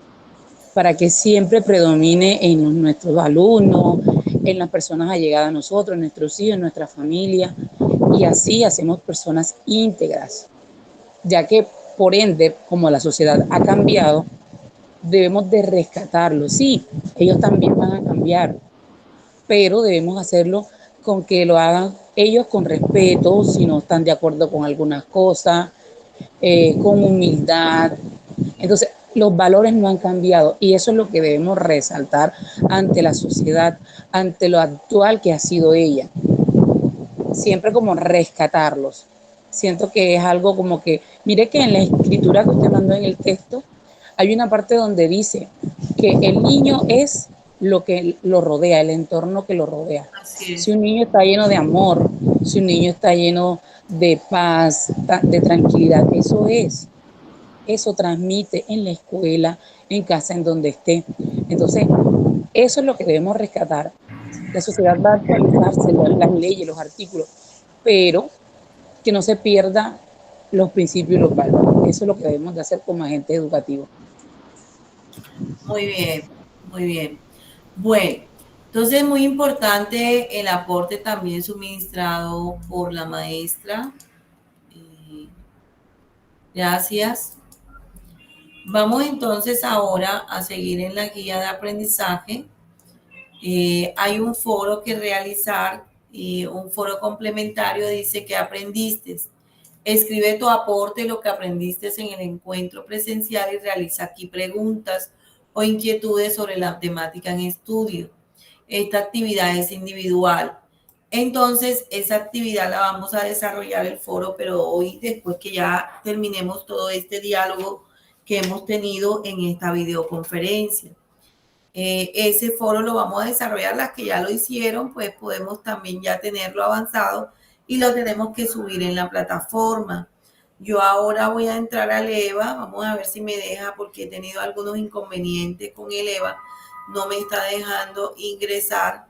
para que siempre predomine en nuestros alumnos, en las personas allegadas a nosotros, en nuestros hijos, en nuestra familia, y así hacemos personas íntegras, ya que por ende, como la sociedad ha cambiado, debemos de rescatarlo. Sí, ellos también van a cambiar, pero debemos hacerlo con que lo hagan ellos con respeto, si no están de acuerdo con algunas cosas, con humildad. Entonces, los valores no han cambiado y eso es lo que debemos resaltar ante la sociedad, ante lo actual que ha sido ella. siempre como rescatarlos. Siento que es algo como que, mire que en la escritura que usted mandó en el texto, hay una parte donde dice que el niño es lo que lo rodea, el entorno que lo rodea. Así es. Si un niño está lleno de amor, si un niño está lleno de paz, de tranquilidad, eso transmite en la escuela, en casa, en donde esté. Entonces, eso es lo que debemos rescatar. La sociedad va a actualizarse, las leyes, los artículos, pero que no se pierda los principios y los valores. Eso es lo que debemos de hacer como agentes educativos. Muy bien, muy bien. Bueno, entonces muy importante el aporte también suministrado por la maestra. Gracias. Vamos entonces ahora a seguir en la guía de aprendizaje. Hay un foro que realizar, un foro complementario, dice que aprendiste. Escribe tu aporte, lo que aprendiste en el encuentro presencial y realiza aquí preguntas o inquietudes sobre la temática en estudio. Esta actividad es individual. Entonces, esa actividad la vamos a desarrollar el foro, pero hoy, después que ya terminemos todo este diálogo que hemos tenido en esta videoconferencia. Ese foro lo vamos a desarrollar, las que ya lo hicieron, pues podemos también ya tenerlo avanzado y lo tenemos que subir en la plataforma. Yo ahora voy a entrar al EVA, vamos a ver si me deja porque he tenido algunos inconvenientes con el EVA, no me está dejando ingresar.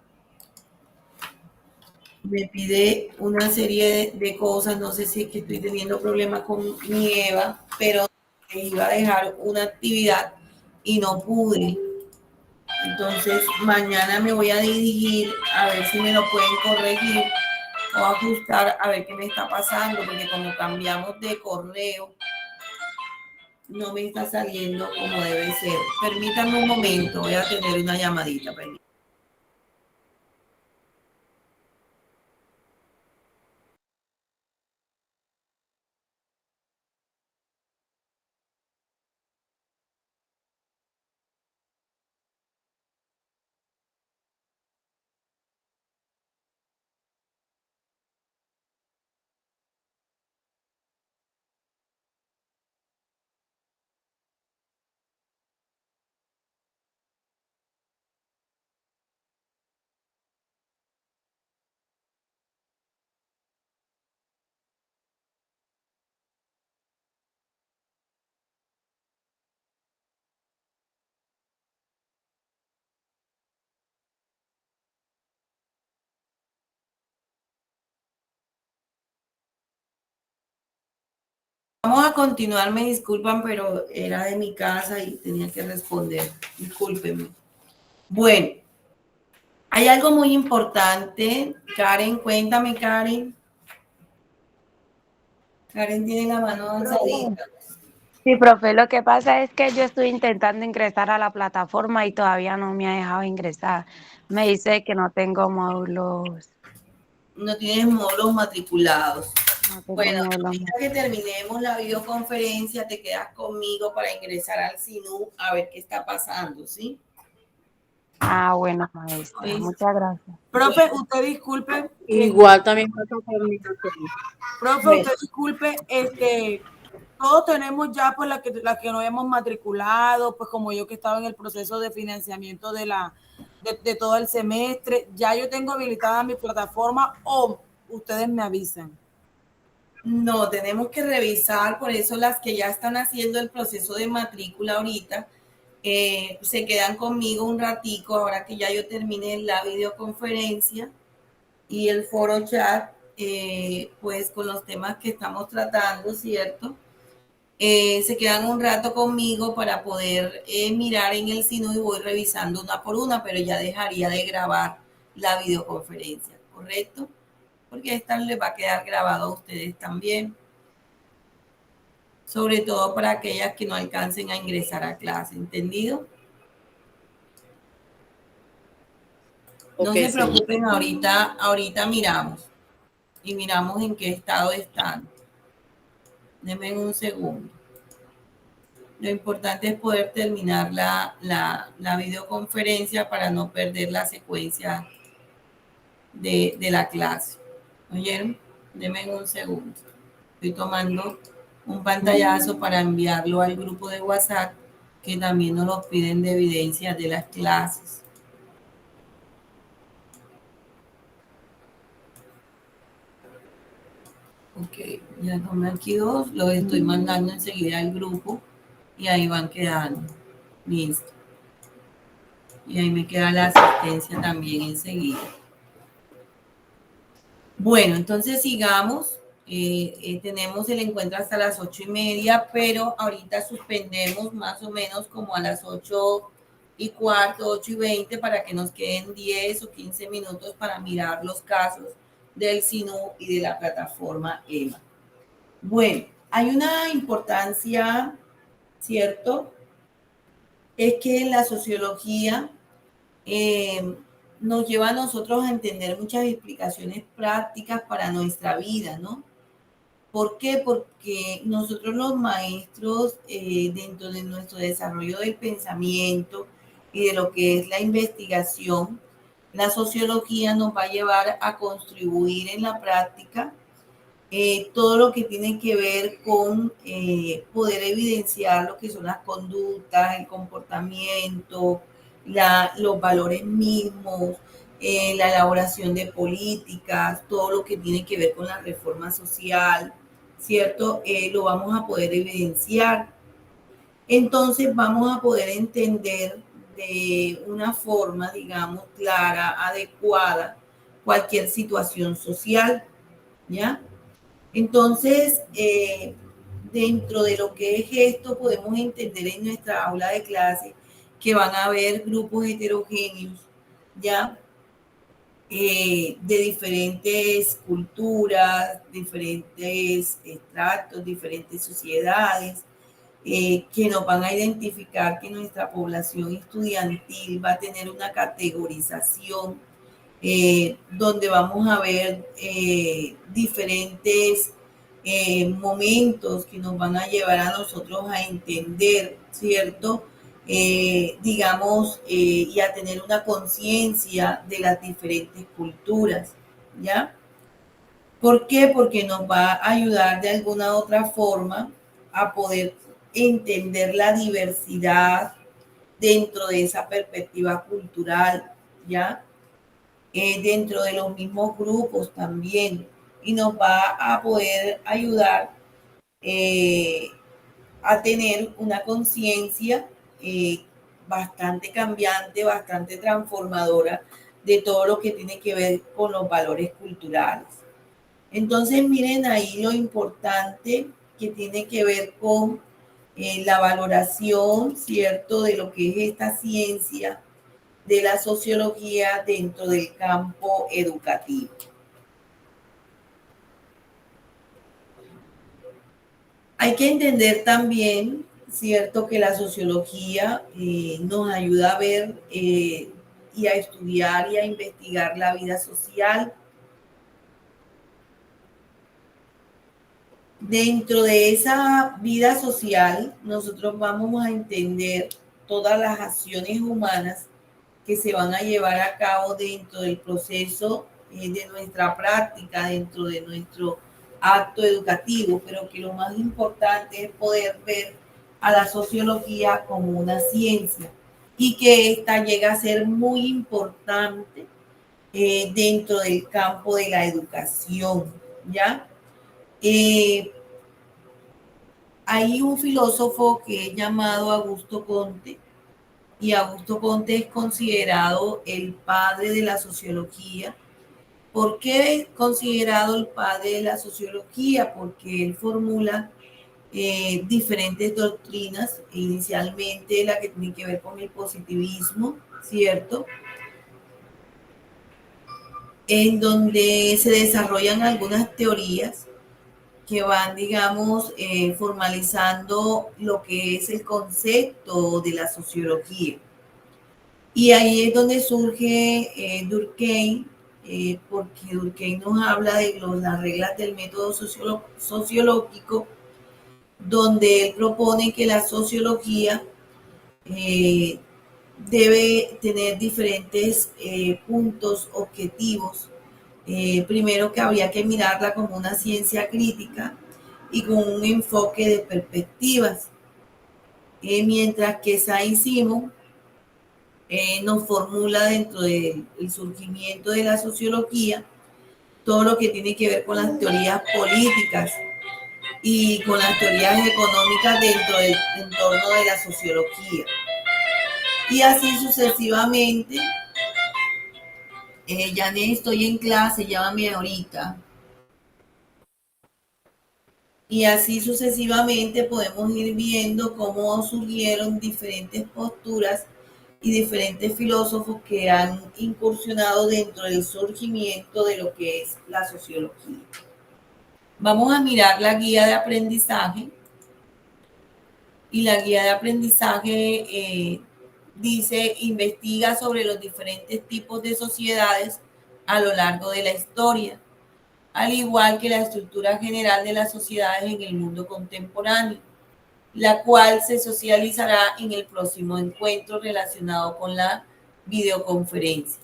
Me pide una serie de cosas, no sé si es que estoy teniendo problemas con mi EVA, pero iba a dejar una actividad y no pude. Entonces, mañana me voy a dirigir a ver si me lo pueden corregir o ajustar a ver qué me está pasando, porque como cambiamos de correo, no me está saliendo como debe ser. Permítanme un momento, voy a tener una llamadita. Vamos a continuar, me disculpan, pero era de mi casa y tenía que responder. Discúlpenme. Bueno, hay algo muy importante. Karen, cuéntame, Karen. Karen tiene la mano alzadita. Sí, profe, lo que pasa es que yo estoy intentando ingresar a la plataforma y todavía no me ha dejado ingresar. Me dice que no tengo módulos. No tienes módulos matriculados. No tengo Bueno, módulos. ahorita que terminemos la videoconferencia, te quedas conmigo para ingresar al SINU a ver qué está pasando, ¿sí? Ah, bueno, maestra, muchas gracias. Profe, usted disculpe. Igual también pasa por mi Profe, usted disculpe, todos tenemos ya pues las que no hemos matriculado, pues como yo que estaba en el proceso de financiamiento de todo el semestre, ya yo tengo habilitada mi plataforma o ustedes me avisan. No, tenemos que revisar, por eso las que ya están haciendo el proceso de matrícula ahorita, se quedan conmigo un ratico, ahora que ya yo terminé la videoconferencia y el foro chat, pues con los temas que estamos tratando, ¿cierto? Se quedan un rato conmigo para poder mirar en el SINU y voy revisando una por una, pero ya dejaría de grabar la videoconferencia, ¿correcto? Porque esta les va a quedar grabado a ustedes también. Sobre todo para aquellas que no alcancen a ingresar a clase, ¿entendido? No se preocupen, ahorita miramos y miramos en qué estado están. Denme un segundo. Lo importante es poder terminar la videoconferencia para no perder la secuencia de la clase. ¿Oyeron? Denme un segundo. Estoy tomando un pantallazo para enviarlo al grupo de WhatsApp, que también nos lo piden de evidencias de las clases. Ok, ya tomé aquí dos, los estoy mandando enseguida al grupo y ahí van quedando. Listo. Y ahí me queda la asistencia también enseguida. Bueno, entonces sigamos. Tenemos el encuentro hasta las 8:30, pero ahorita suspendemos más o menos como a las 8:15, 8:20, para que nos queden 10 o 15 minutos para mirar los casos del SINU y de la plataforma EMA. Bueno, hay una importancia, ¿cierto? Es que la sociología nos lleva a nosotros a entender muchas explicaciones prácticas para nuestra vida, ¿no? ¿Por qué? Porque nosotros los maestros, dentro de nuestro desarrollo del pensamiento y de lo que es la investigación, la sociología nos va a llevar a contribuir en la práctica todo lo que tiene que ver con poder evidenciar lo que son las conductas, el comportamiento, los valores mismos, la elaboración de políticas, todo lo que tiene que ver con la reforma social, ¿cierto? Lo vamos a poder evidenciar. Entonces vamos a poder entender de una forma, digamos, clara, adecuada, cualquier situación social, ¿ya? Entonces, dentro de lo que es esto, podemos entender en nuestra aula de clase que van a haber grupos heterogéneos, ¿ya? De diferentes culturas, diferentes estratos, diferentes sociedades, que nos van a identificar que nuestra población estudiantil va a tener una categorización donde vamos a ver diferentes momentos que nos van a llevar a nosotros a entender, ¿cierto? Digamos, y a tener una conciencia de las diferentes culturas, ¿ya? ¿Por qué? Porque nos va a ayudar de alguna u otra forma a poder entender la diversidad dentro de esa perspectiva cultural, ¿ya? Dentro de los mismos grupos también, y nos va a poder ayudar a tener una conciencia bastante cambiante, bastante transformadora de todo lo que tiene que ver con los valores culturales. Entonces, miren ahí lo importante que tiene que ver con la valoración, ¿cierto?, de lo que es esta ciencia de la sociología dentro del campo educativo. Hay que entender también, ¿cierto?, que la sociología nos ayuda a ver y a estudiar y a investigar la vida social. Dentro de esa vida social, nosotros vamos a entender todas las acciones humanas que se van a llevar a cabo dentro del proceso de nuestra práctica, dentro de nuestro acto educativo, pero que lo más importante es poder ver a la sociología como una ciencia y que esta llega a ser muy importante dentro del campo de la educación, ¿ya? Hay un filósofo que es llamado Augusto Comte, y Augusto Comte es considerado el padre de la sociología. ¿Por qué es considerado el padre de la sociología? Porque él formula diferentes doctrinas, inicialmente la que tiene que ver con el positivismo, ¿cierto?, en donde se desarrollan algunas teorías que van, digamos, formalizando lo que es el concepto de la sociología. Y ahí es donde surge Durkheim, porque Durkheim nos habla de las reglas del método sociológico, donde él propone que la sociología debe tener diferentes puntos objetivos Primero que habría que mirarla como una ciencia crítica y con un enfoque de perspectivas. Mientras que Saint-Simon nos formula dentro del surgimiento de la sociología todo lo que tiene que ver con las teorías políticas y con las teorías económicas dentro del entorno de la sociología. Y así sucesivamente. Janet, estoy en clase, llámame ahorita. Y así sucesivamente podemos ir viendo cómo surgieron diferentes posturas y diferentes filósofos que han incursionado dentro del surgimiento de lo que es la sociología. Vamos a mirar la guía de aprendizaje. Y la guía de aprendizaje dice, investiga sobre los diferentes tipos de sociedades a lo largo de la historia, al igual que la estructura general de las sociedades en el mundo contemporáneo, la cual se socializará en el próximo encuentro relacionado con la videoconferencia.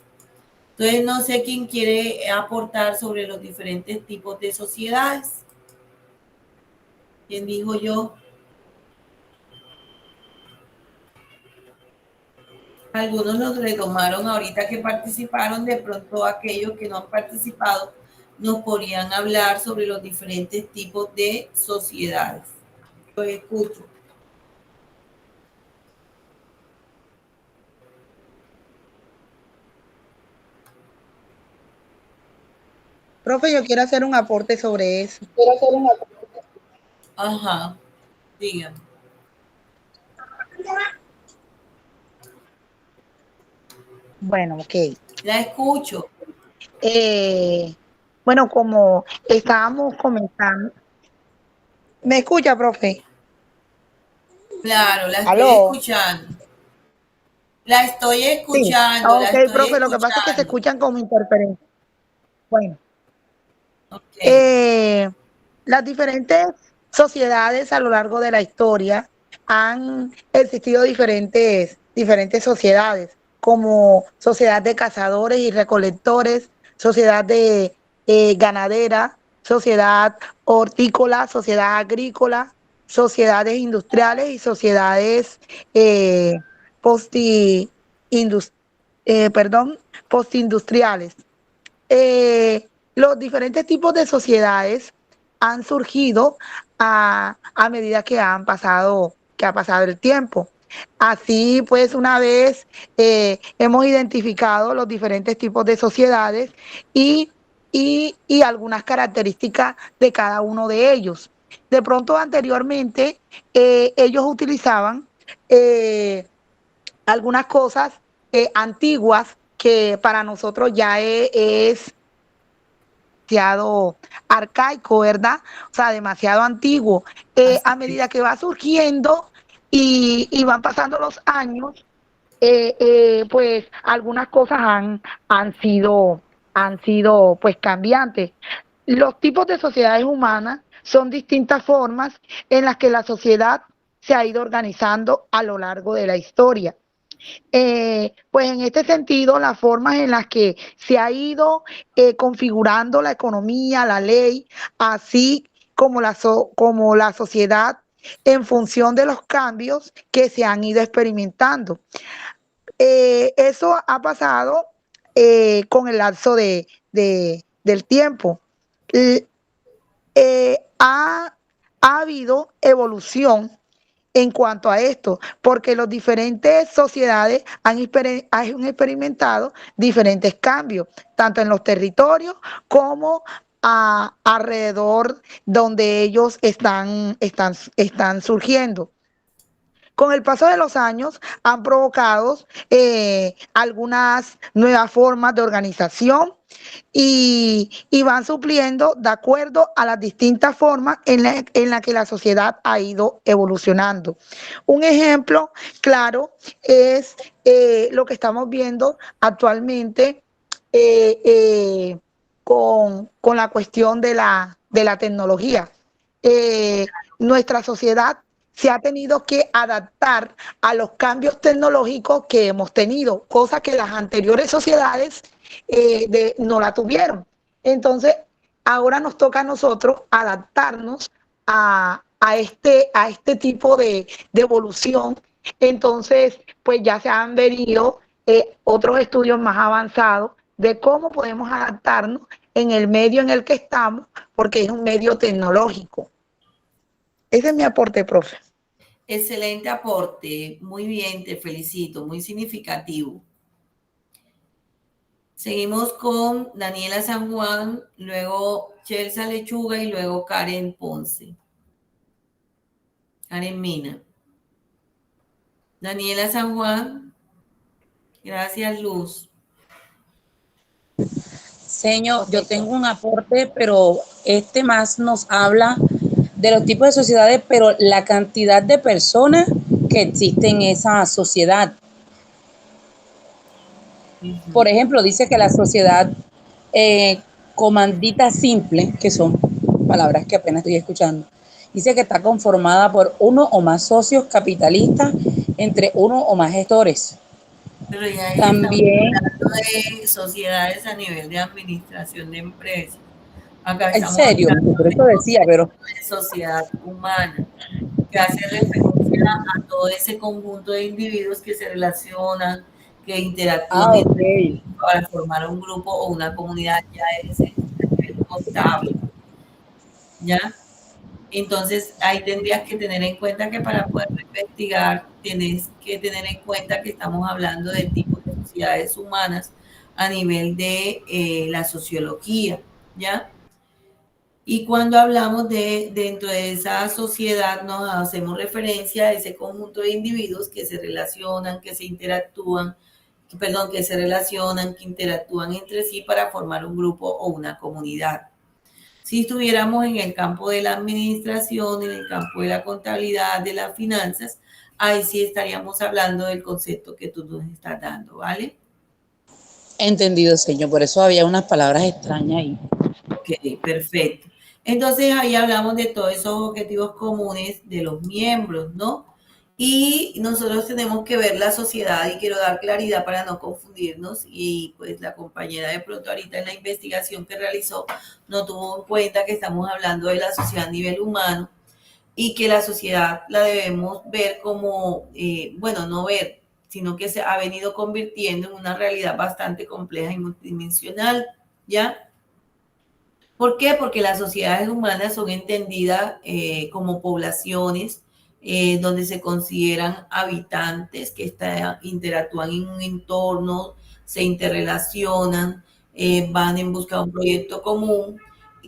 Entonces, no sé quién quiere aportar sobre los diferentes tipos de sociedades. ¿Quién dijo yo? Algunos los retomaron ahorita que participaron, de pronto aquellos que no han participado nos podrían hablar sobre los diferentes tipos de sociedades. Los escucho. Profe, yo quiero hacer un aporte sobre eso. Ajá, dígame. Bueno, ok. La escucho. Bueno, como estábamos comentando. ¿Me escucha, profe? Claro, la estoy ¿Aló? escuchando. La estoy escuchando. Sí. Ok, la estoy profe, lo que pasa es que se escuchan como interferencias. Bueno. Okay. Las diferentes sociedades a lo largo de la historia han existido diferentes sociedades, como sociedad de cazadores y recolectores, sociedad de ganadera, sociedad hortícola, sociedad agrícola, sociedades industriales y sociedades postindustriales. Los diferentes tipos de sociedades han surgido a medida que ha pasado el tiempo. Así pues, una vez hemos identificado los diferentes tipos de sociedades y algunas características de cada uno de ellos. De pronto, anteriormente, ellos utilizaban algunas cosas antiguas que para nosotros ya es demasiado arcaico, ¿verdad? O sea, demasiado antiguo. A medida que va surgiendo y van pasando los años, pues algunas cosas han sido pues cambiantes. Los tipos de sociedades humanas son distintas formas en las que la sociedad se ha ido organizando a lo largo de la historia. Pues en este sentido, las formas en las que se ha ido configurando la economía, la ley, así como la sociedad en función de los cambios que se han ido experimentando. Eso ha pasado con el lapso del tiempo. Ha habido evolución en cuanto a esto, porque las diferentes sociedades han experimentado diferentes cambios, tanto en los territorios como alrededor donde ellos están surgiendo. Con el paso de los años han provocado algunas nuevas formas de organización y van supliendo de acuerdo a las distintas formas en la que la sociedad ha ido evolucionando. Un ejemplo claro es lo que estamos viendo actualmente con la cuestión de la tecnología. Nuestra sociedad se ha tenido que adaptar a los cambios tecnológicos que hemos tenido, cosa que las anteriores sociedades no la tuvieron. Entonces, ahora nos toca a nosotros adaptarnos a este tipo de evolución. Entonces, pues ya se han venido otros estudios más avanzados de cómo podemos adaptarnos en el medio en el que estamos, porque es un medio tecnológico. Ese es mi aporte, profe. Excelente aporte, muy bien, te felicito, muy significativo. Seguimos con Daniela San Juan, luego Chelsea Lechuga y luego Karen Ponce. Karen Mina. Daniela San Juan. Gracias, Luz. Señor, yo tengo un aporte, pero este más nos habla de los tipos de sociedades, pero la cantidad de personas que existen en esa sociedad. Por ejemplo, dice que la sociedad comandita simple, que son palabras que apenas estoy escuchando, dice que está conformada por uno o más socios capitalistas entre uno o más gestores. Pero ya también estamos hablando de sociedades a nivel de administración de empresas. Acá en estamos serio, por eso decía, pero de sociedad humana, que hace referencia a todo ese conjunto de individuos que se relacionan, que interactúan entre sí para formar un grupo o una comunidad, ya es a nivel contable. ¿Ya? Entonces, ahí tendrías que tener en cuenta que para poder investigar, tienes que tener en cuenta que estamos hablando del tipo de sociedades humanas a nivel de la sociología, ¿ya? Y cuando hablamos de dentro de esa sociedad, nos hacemos referencia a ese conjunto de individuos que se relacionan, que se interactúan, que se relacionan, que interactúan entre sí para formar un grupo o una comunidad. Si estuviéramos en el campo de la administración, en el campo de la contabilidad, de las finanzas, ahí sí estaríamos hablando del concepto que tú nos estás dando, ¿vale? entendido, señor, por eso había unas palabras extrañas ahí. Ok, perfecto. Entonces ahí hablamos de todos esos objetivos comunes de los miembros, ¿no? Y nosotros tenemos que ver la sociedad y quiero dar claridad para no confundirnos y pues la compañera de pronto ahorita en la investigación que realizó no tuvo en cuenta que estamos hablando de la sociedad a nivel humano y que la sociedad la debemos ver como, bueno, no ver, sino que se ha venido convirtiendo en una realidad bastante compleja y multidimensional, ¿ya? ¿Por qué? Porque las sociedades humanas son entendidas como poblaciones donde se consideran habitantes que interactúan en un entorno, se interrelacionan, van en busca de un proyecto común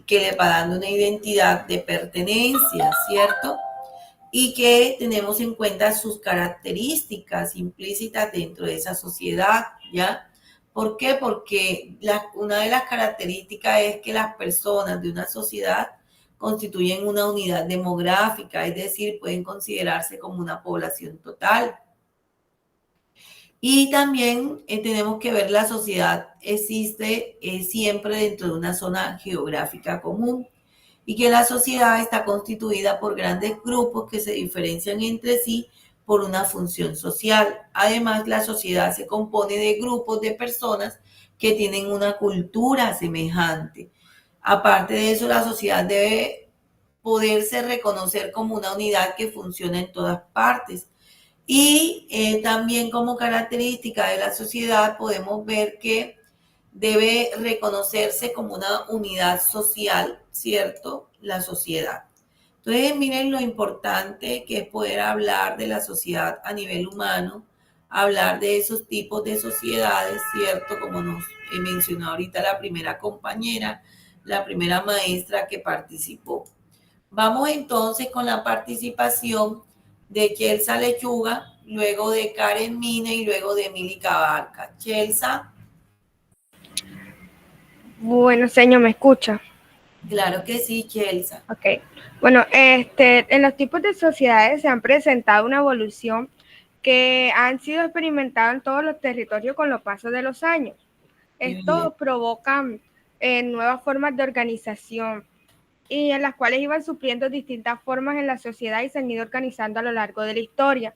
que le va dando una identidad de pertenencia, ¿cierto? Y que tenemos en cuenta sus características implícitas dentro de esa sociedad, ¿ya? ¿Por qué? Porque una de las características es que las personas de una sociedad constituyen una unidad demográfica, es decir, pueden considerarse como una población total. Y también tenemos que ver la sociedad existe siempre dentro de una zona geográfica común y que la sociedad está constituida por grandes grupos que se diferencian entre sí por una función social. Además, la sociedad se compone de grupos de personas que tienen una cultura semejante. Aparte de eso, la sociedad debe poderse reconocer como una unidad que funciona en todas partes. Y también como característica de la sociedad podemos ver que debe reconocerse como una unidad social, ¿cierto? La sociedad. Entonces, miren lo importante que es poder hablar de la sociedad a nivel humano, hablar de esos tipos de sociedades, ¿cierto? Como nos mencionó ahorita la primera compañera, la primera maestra que participó. Vamos entonces con la participación de Chelsea Lechuga, luego de Karen Mina y luego de Emily Cabarca. Chelsea. Bueno, señor, ¿me escucha? Claro que sí, Chelsea. Ok. Bueno, en los tipos de sociedades se han presentado una evolución que han sido experimentadas en todos los territorios con los pasos de los años. Esto provoca nuevas formas de organización y en las cuales iban supliendo distintas formas en la sociedad y se han ido organizando a lo largo de la historia.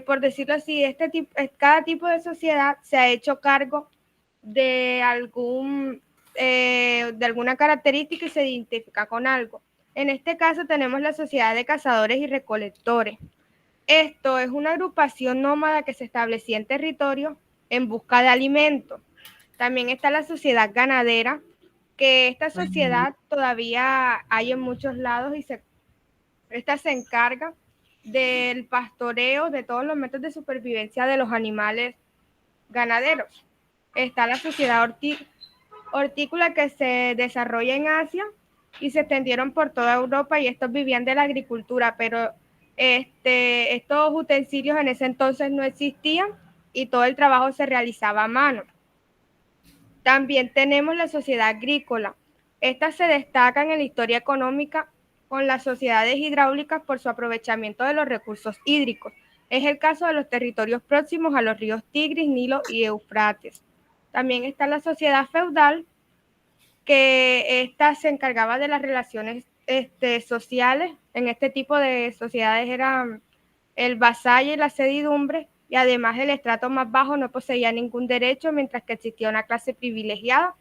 Por decirlo así, cada tipo de sociedad se ha hecho cargo de algún de alguna característica y se identifica con algo. En este caso tenemos la sociedad de cazadores y recolectores. Esto es una agrupación nómada que se establecía en territorio en busca de alimentos. También está la sociedad ganadera, que esta sociedad todavía hay en muchos lados y esta se encarga del pastoreo, de todos los métodos de supervivencia de los animales ganaderos. Está la sociedad hortícola que se desarrolla en Asia y se extendieron por toda Europa y estos vivían de la agricultura, pero estos utensilios en ese entonces no existían y todo el trabajo se realizaba a mano. También tenemos la sociedad agrícola. Estas se destacan en la historia económica con las sociedades hidráulicas por su aprovechamiento de los recursos hídricos. Es el caso de los territorios próximos a los ríos Tigris, Nilo y Eufrates. También está la sociedad feudal, que esta se encargaba de las relaciones sociales. En este tipo de sociedades eran el vasallo y la servidumbre, y además el estrato más bajo no poseía ningún derecho, mientras que existía una clase privilegiada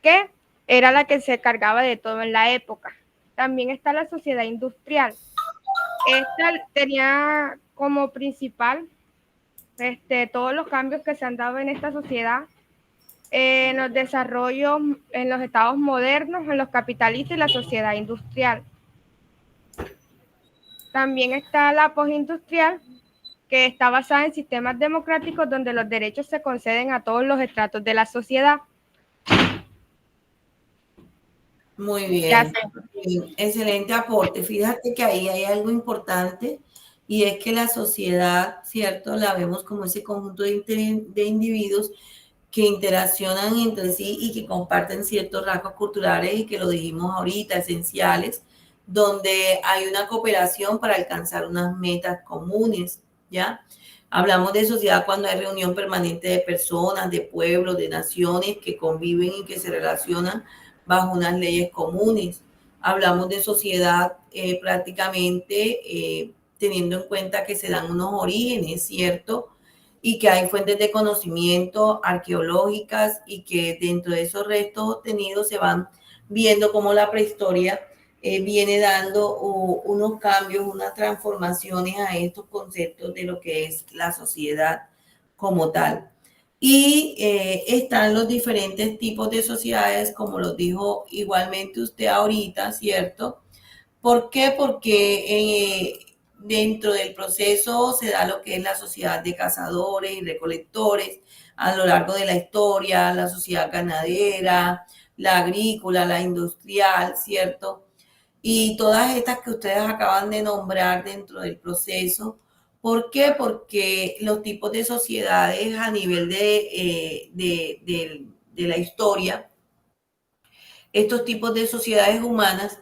que era la que se encargaba de todo en la época. También está la sociedad industrial. Esta tenía como principal todos los cambios que se han dado en esta sociedad, en los desarrollos, en los estados modernos, en los capitalistas y la sociedad industrial. También está la postindustrial, que está basada en sistemas democráticos donde los derechos se conceden a todos los estratos de la sociedad. Muy bien, excelente aporte. Fíjate que ahí hay algo importante y es que la sociedad, ¿cierto? La vemos como ese conjunto de individuos que interaccionan entre sí y que comparten ciertos rasgos culturales y que lo dijimos ahorita, esenciales, donde hay una cooperación para alcanzar unas metas comunes, ¿ya? Hablamos de sociedad cuando hay reunión permanente de personas, de pueblos, de naciones que conviven y que se relacionan bajo unas leyes comunes. Hablamos de sociedad prácticamente teniendo en cuenta que se dan unos orígenes, ¿cierto? Y que hay fuentes de conocimiento arqueológicas y que dentro de esos restos obtenidos se van viendo cómo la prehistoria viene dando unos cambios, unas transformaciones a estos conceptos de lo que es la sociedad como tal. Y están los diferentes tipos de sociedades, como lo dijo igualmente usted ahorita, ¿cierto? ¿Por qué? Porque dentro del proceso se da lo que es la sociedad de cazadores y recolectores a lo largo de la historia, la sociedad ganadera, la agrícola, la industrial, ¿cierto? Y todas estas que ustedes acaban de nombrar dentro del proceso. ¿Por qué? Porque los tipos de sociedades a nivel de la historia, estos tipos de sociedades humanas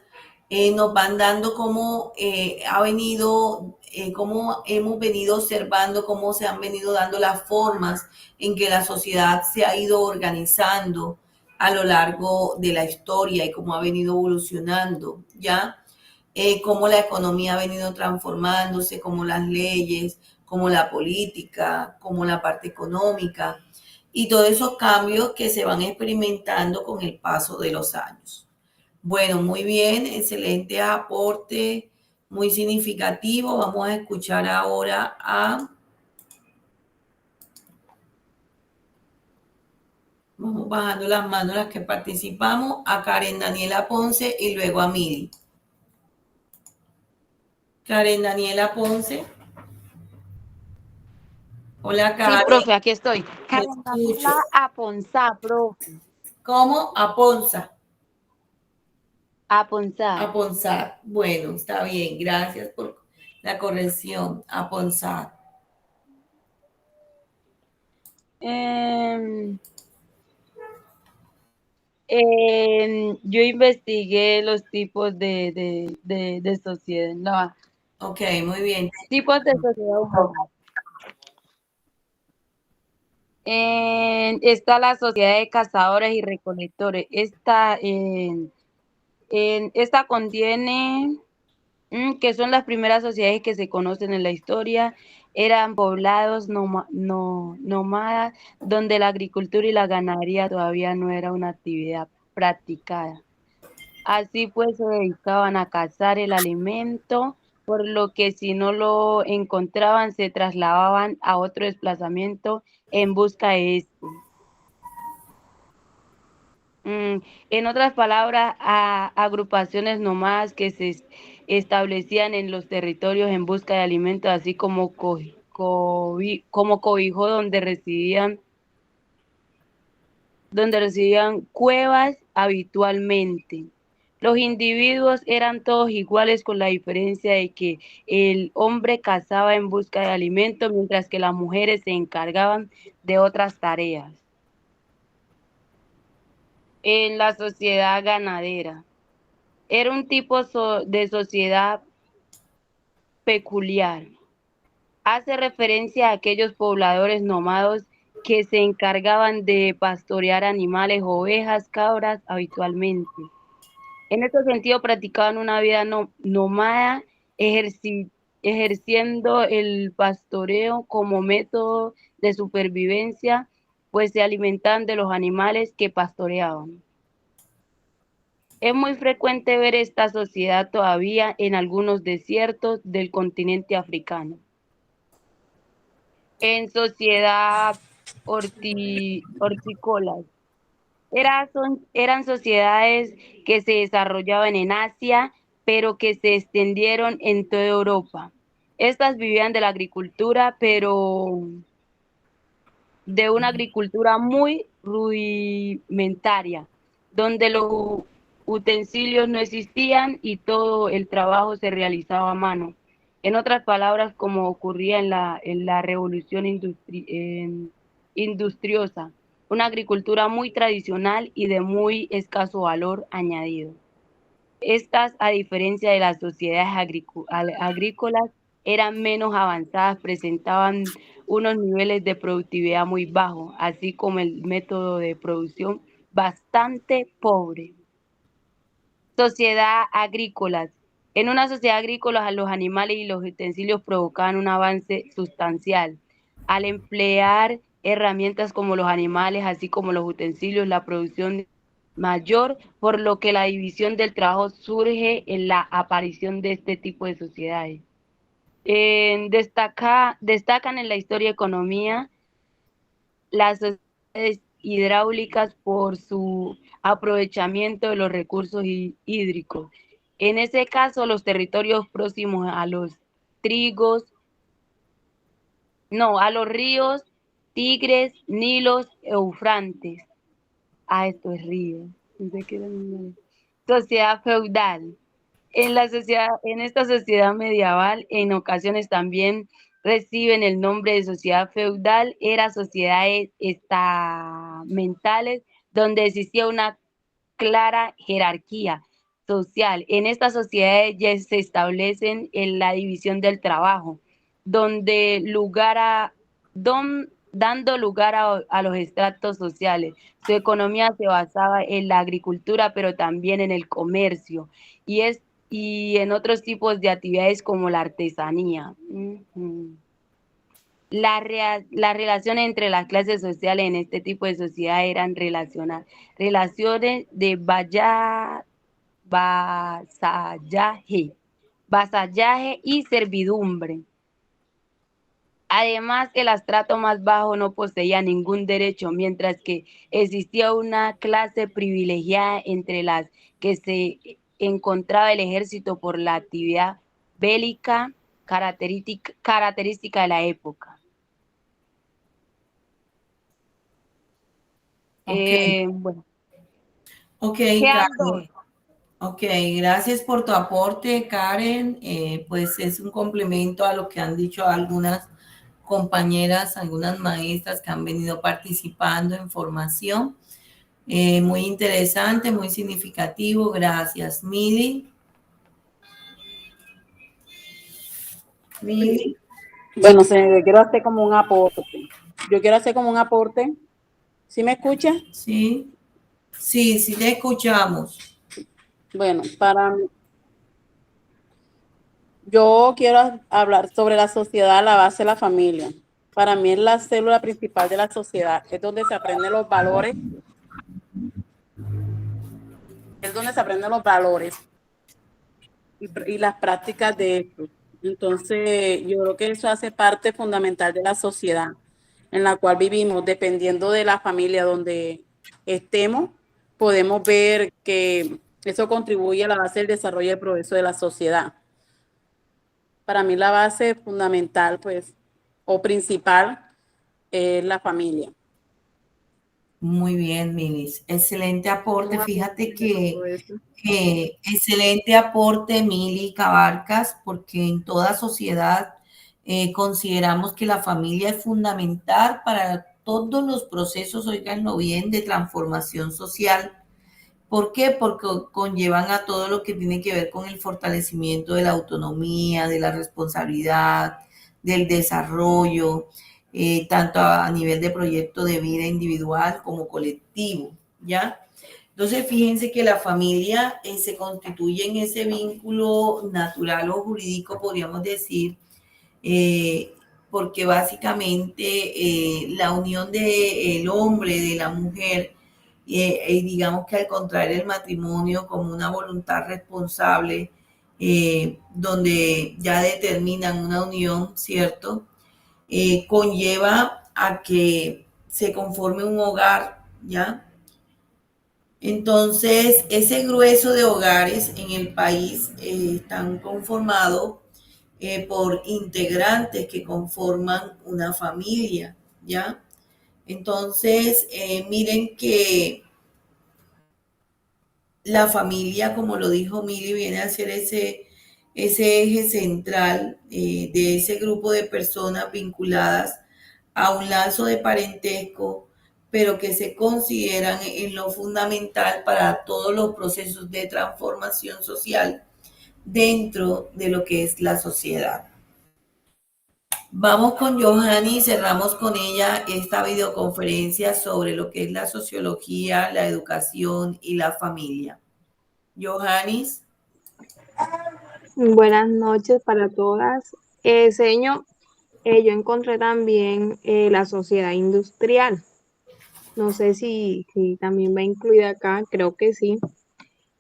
nos van dando cómo cómo hemos venido observando, cómo se han venido dando las formas en que la sociedad se ha ido organizando a lo largo de la historia y cómo ha venido evolucionando, ¿ya? Cómo la economía ha venido transformándose, cómo las leyes, cómo la política, cómo la parte económica y todos esos cambios que se van experimentando con el paso de los años. Bueno, muy bien, excelente aporte, muy significativo. Vamos a escuchar ahora vamos bajando las manos las que participamos, a Karen Daniela Ponce y luego a Miri. Karen Daniela Ponce. Hola, Karen. Sí, profe, aquí estoy. Karen Daniela Aponzá, profe. ¿Cómo? Aponza. Aponzá. Aponzá. Bueno, está bien. Gracias por la corrección. Aponzá. Yo investigué los tipos de sociedad. No. Ok, muy bien. Tipos de sociedad humana. Está la sociedad de cazadores y recolectores. Esta contiene que son las primeras sociedades que se conocen en la historia. Eran poblados nómadas donde la agricultura y la ganadería todavía no era una actividad practicada. Así pues se dedicaban a cazar el alimento, por lo que si no lo encontraban se trasladaban a otro desplazamiento en busca de esto. En otras palabras, agrupaciones nómadas que se establecían en los territorios en busca de alimentos, así como cobijo donde residían cuevas habitualmente. Los individuos eran todos iguales con la diferencia de que el hombre cazaba en busca de alimento, mientras que las mujeres se encargaban de otras tareas. En la sociedad ganadera, era un tipo de sociedad peculiar. Hace referencia a aquellos pobladores nómadas que se encargaban de pastorear animales, ovejas, cabras habitualmente. En este sentido, practicaban una vida nómada, ejerciendo el pastoreo como método de supervivencia, pues se alimentaban de los animales que pastoreaban. Es muy frecuente ver esta sociedad todavía en algunos desiertos del continente africano. En sociedad hortícolas. Eran sociedades que se desarrollaban en Asia, pero que se extendieron en toda Europa. Estas vivían de la agricultura, pero de una agricultura muy rudimentaria, donde los utensilios no existían y todo el trabajo se realizaba a mano. En otras palabras, como ocurría en la revolución industriosa, una agricultura muy tradicional y de muy escaso valor añadido. Estas, a diferencia de las sociedades agrícolas, eran menos avanzadas, presentaban unos niveles de productividad muy bajos, así como el método de producción bastante pobre. Sociedad agrícolas. En una sociedad agrícola, los animales y los utensilios provocaban un avance sustancial. Al emplear herramientas como los animales, así como los utensilios, la producción mayor, por lo que la división del trabajo surge en la aparición de este tipo de sociedades. Destacan en la historia de economía las sociedades hidráulicas por su aprovechamiento de los recursos hídricos. En ese caso, los territorios próximos a los ríos, Tigres, Nilos, Eufrates. Esto es río. Sociedad feudal. En esta sociedad medieval, en ocasiones también reciben el nombre de sociedad feudal, eran sociedades estamentales donde existía una clara jerarquía social. En estas sociedades ya se establecen en la división del trabajo, dando lugar a los estratos sociales. Su economía se basaba en la agricultura, pero también en el comercio y en otros tipos de actividades como la artesanía. Las relaciones entre las clases sociales en este tipo de sociedad eran relaciones de vasallaje y servidumbre. Además, el estrato más bajo no poseía ningún derecho, mientras que existía una clase privilegiada entre las que se encontraba el ejército por la actividad bélica característica de la época. Bueno. Ok, Karen. Ok, gracias por tu aporte, Karen. Pues es un complemento a lo que han dicho algunas compañeras, algunas maestras que han venido participando en formación. Muy interesante, muy significativo. Gracias, Mili. Bueno, yo quiero hacer como un aporte. ¿Sí me escucha? Sí, te escuchamos. Bueno, yo quiero hablar sobre la sociedad a la base de la familia. Para mí es la célula principal de la sociedad, es donde se aprenden los valores es donde se aprenden los valores y las prácticas de esto. Entonces, yo creo que eso hace parte fundamental de la sociedad en la cual vivimos. Dependiendo de la familia donde estemos, podemos ver que eso contribuye a la base del desarrollo y el progreso de la sociedad. Para mí la base fundamental, pues, o principal, es la familia. Muy bien, Milis. Excelente aporte. Fíjate que excelente aporte, Mili Cabarcas, porque en toda sociedad consideramos que la familia es fundamental para todos los procesos, oiganlo bien, de transformación social. ¿Por qué? Porque conllevan a todo lo que tiene que ver con el fortalecimiento de la autonomía, de la responsabilidad, del desarrollo, tanto a nivel de proyecto de vida individual como colectivo, ¿ya? Entonces, fíjense que la familia se constituye en ese vínculo natural o jurídico, podríamos decir, porque básicamente la unión del hombre, de la mujer, digamos que al contraer el matrimonio como una voluntad responsable, donde ya determinan una unión, ¿cierto? Conlleva a que se conforme un hogar, ¿ya? Entonces, ese grueso de hogares en el país están conformados por integrantes que conforman una familia, ¿ya? Entonces, miren que la familia, como lo dijo Mili, viene a ser ese eje central de ese grupo de personas vinculadas a un lazo de parentesco, pero que se consideran en lo fundamental para todos los procesos de transformación social dentro de lo que es la sociedad. Vamos con Johanny y cerramos con ella esta videoconferencia sobre lo que es la sociología, la educación y la familia. Johanny. Buenas noches para todas. Señor, yo encontré también la sociedad industrial. No sé si también va incluida acá, creo que sí.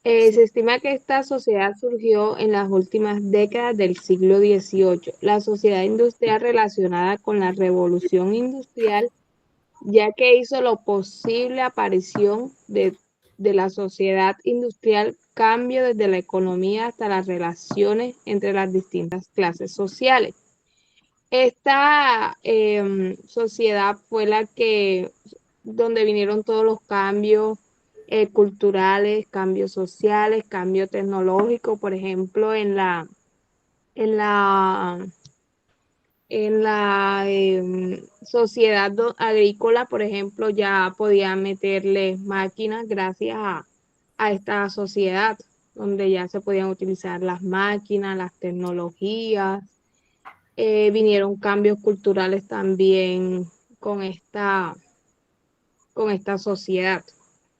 Se estima que esta sociedad surgió en las últimas décadas del siglo XVIII. La sociedad industrial relacionada con la revolución industrial, ya que hizo lo posible aparición de la sociedad industrial, cambio desde la economía hasta las relaciones entre las distintas clases sociales. Esta sociedad fue donde vinieron todos los cambios culturales, cambios sociales, cambio tecnológico, por ejemplo, en la sociedad agrícola, por ejemplo, ya podía meterle máquinas gracias a esta sociedad, donde ya se podían utilizar las máquinas, las tecnologías. Vinieron cambios culturales también con esta sociedad.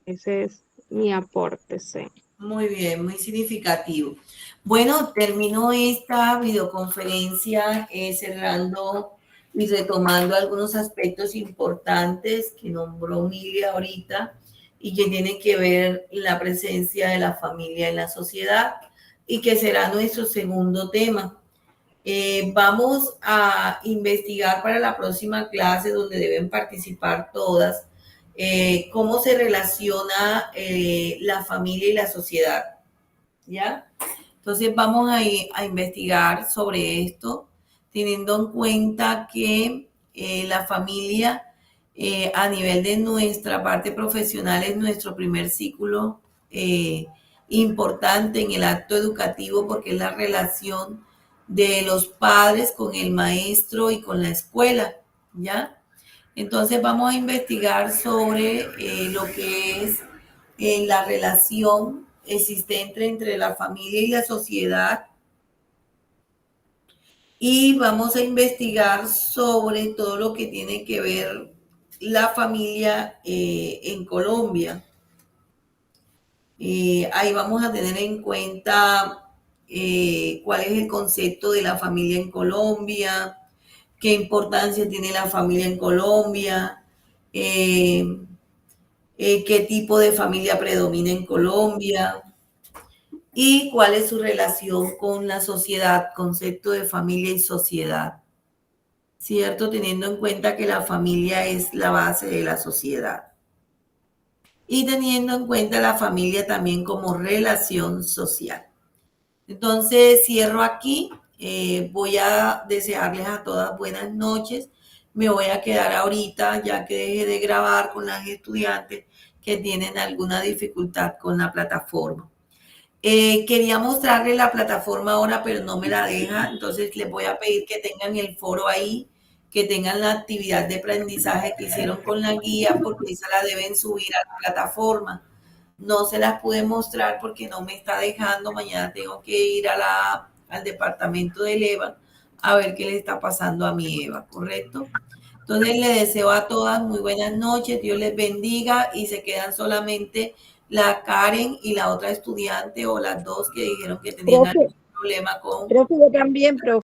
Ese es mi aporte, sí. Muy bien, muy significativo. Bueno, termino esta videoconferencia cerrando y retomando algunos aspectos importantes que nombró Mili ahorita y que tienen que ver la presencia de la familia en la sociedad y que será nuestro segundo tema. Vamos a investigar para la próxima clase, donde deben participar todas, cómo se relaciona la familia y la sociedad, ¿ya? Entonces vamos a investigar sobre esto, teniendo en cuenta que la familia a nivel de nuestra parte profesional es nuestro primer ciclo importante en el acto educativo, porque es la relación de los padres con el maestro y con la escuela, ¿ya? Entonces vamos a investigar sobre lo que es la relación existente entre la familia y la sociedad, y vamos a investigar sobre todo lo que tiene que ver la familia en Colombia. Ahí vamos a tener en cuenta cuál es el concepto de la familia en Colombia, qué importancia tiene la familia en Colombia, qué tipo de familia predomina en Colombia y cuál es su relación con la sociedad, concepto de familia y sociedad, ¿cierto? Teniendo en cuenta que la familia es la base de la sociedad. Y teniendo en cuenta la familia también como relación social. Entonces, cierro aquí. Voy a desearles a todas buenas noches. Me voy a quedar ahorita, ya que deje de grabar con las estudiantes que tienen alguna dificultad con la plataforma. Quería mostrarles la plataforma ahora, pero no me la deja. Entonces, les voy a pedir que tengan el foro ahí, que tengan la actividad de aprendizaje que hicieron con la guía, porque esa la deben subir a la plataforma. No se las pude mostrar porque no me está dejando. Mañana tengo que ir al departamento del EVA a ver qué le está pasando a mi EVA, ¿correcto? Entonces le deseo a todas muy buenas noches, Dios les bendiga y se quedan solamente la Karen y la otra estudiante o las dos que dijeron que tenían algún problema con... Creo que yo también, profe.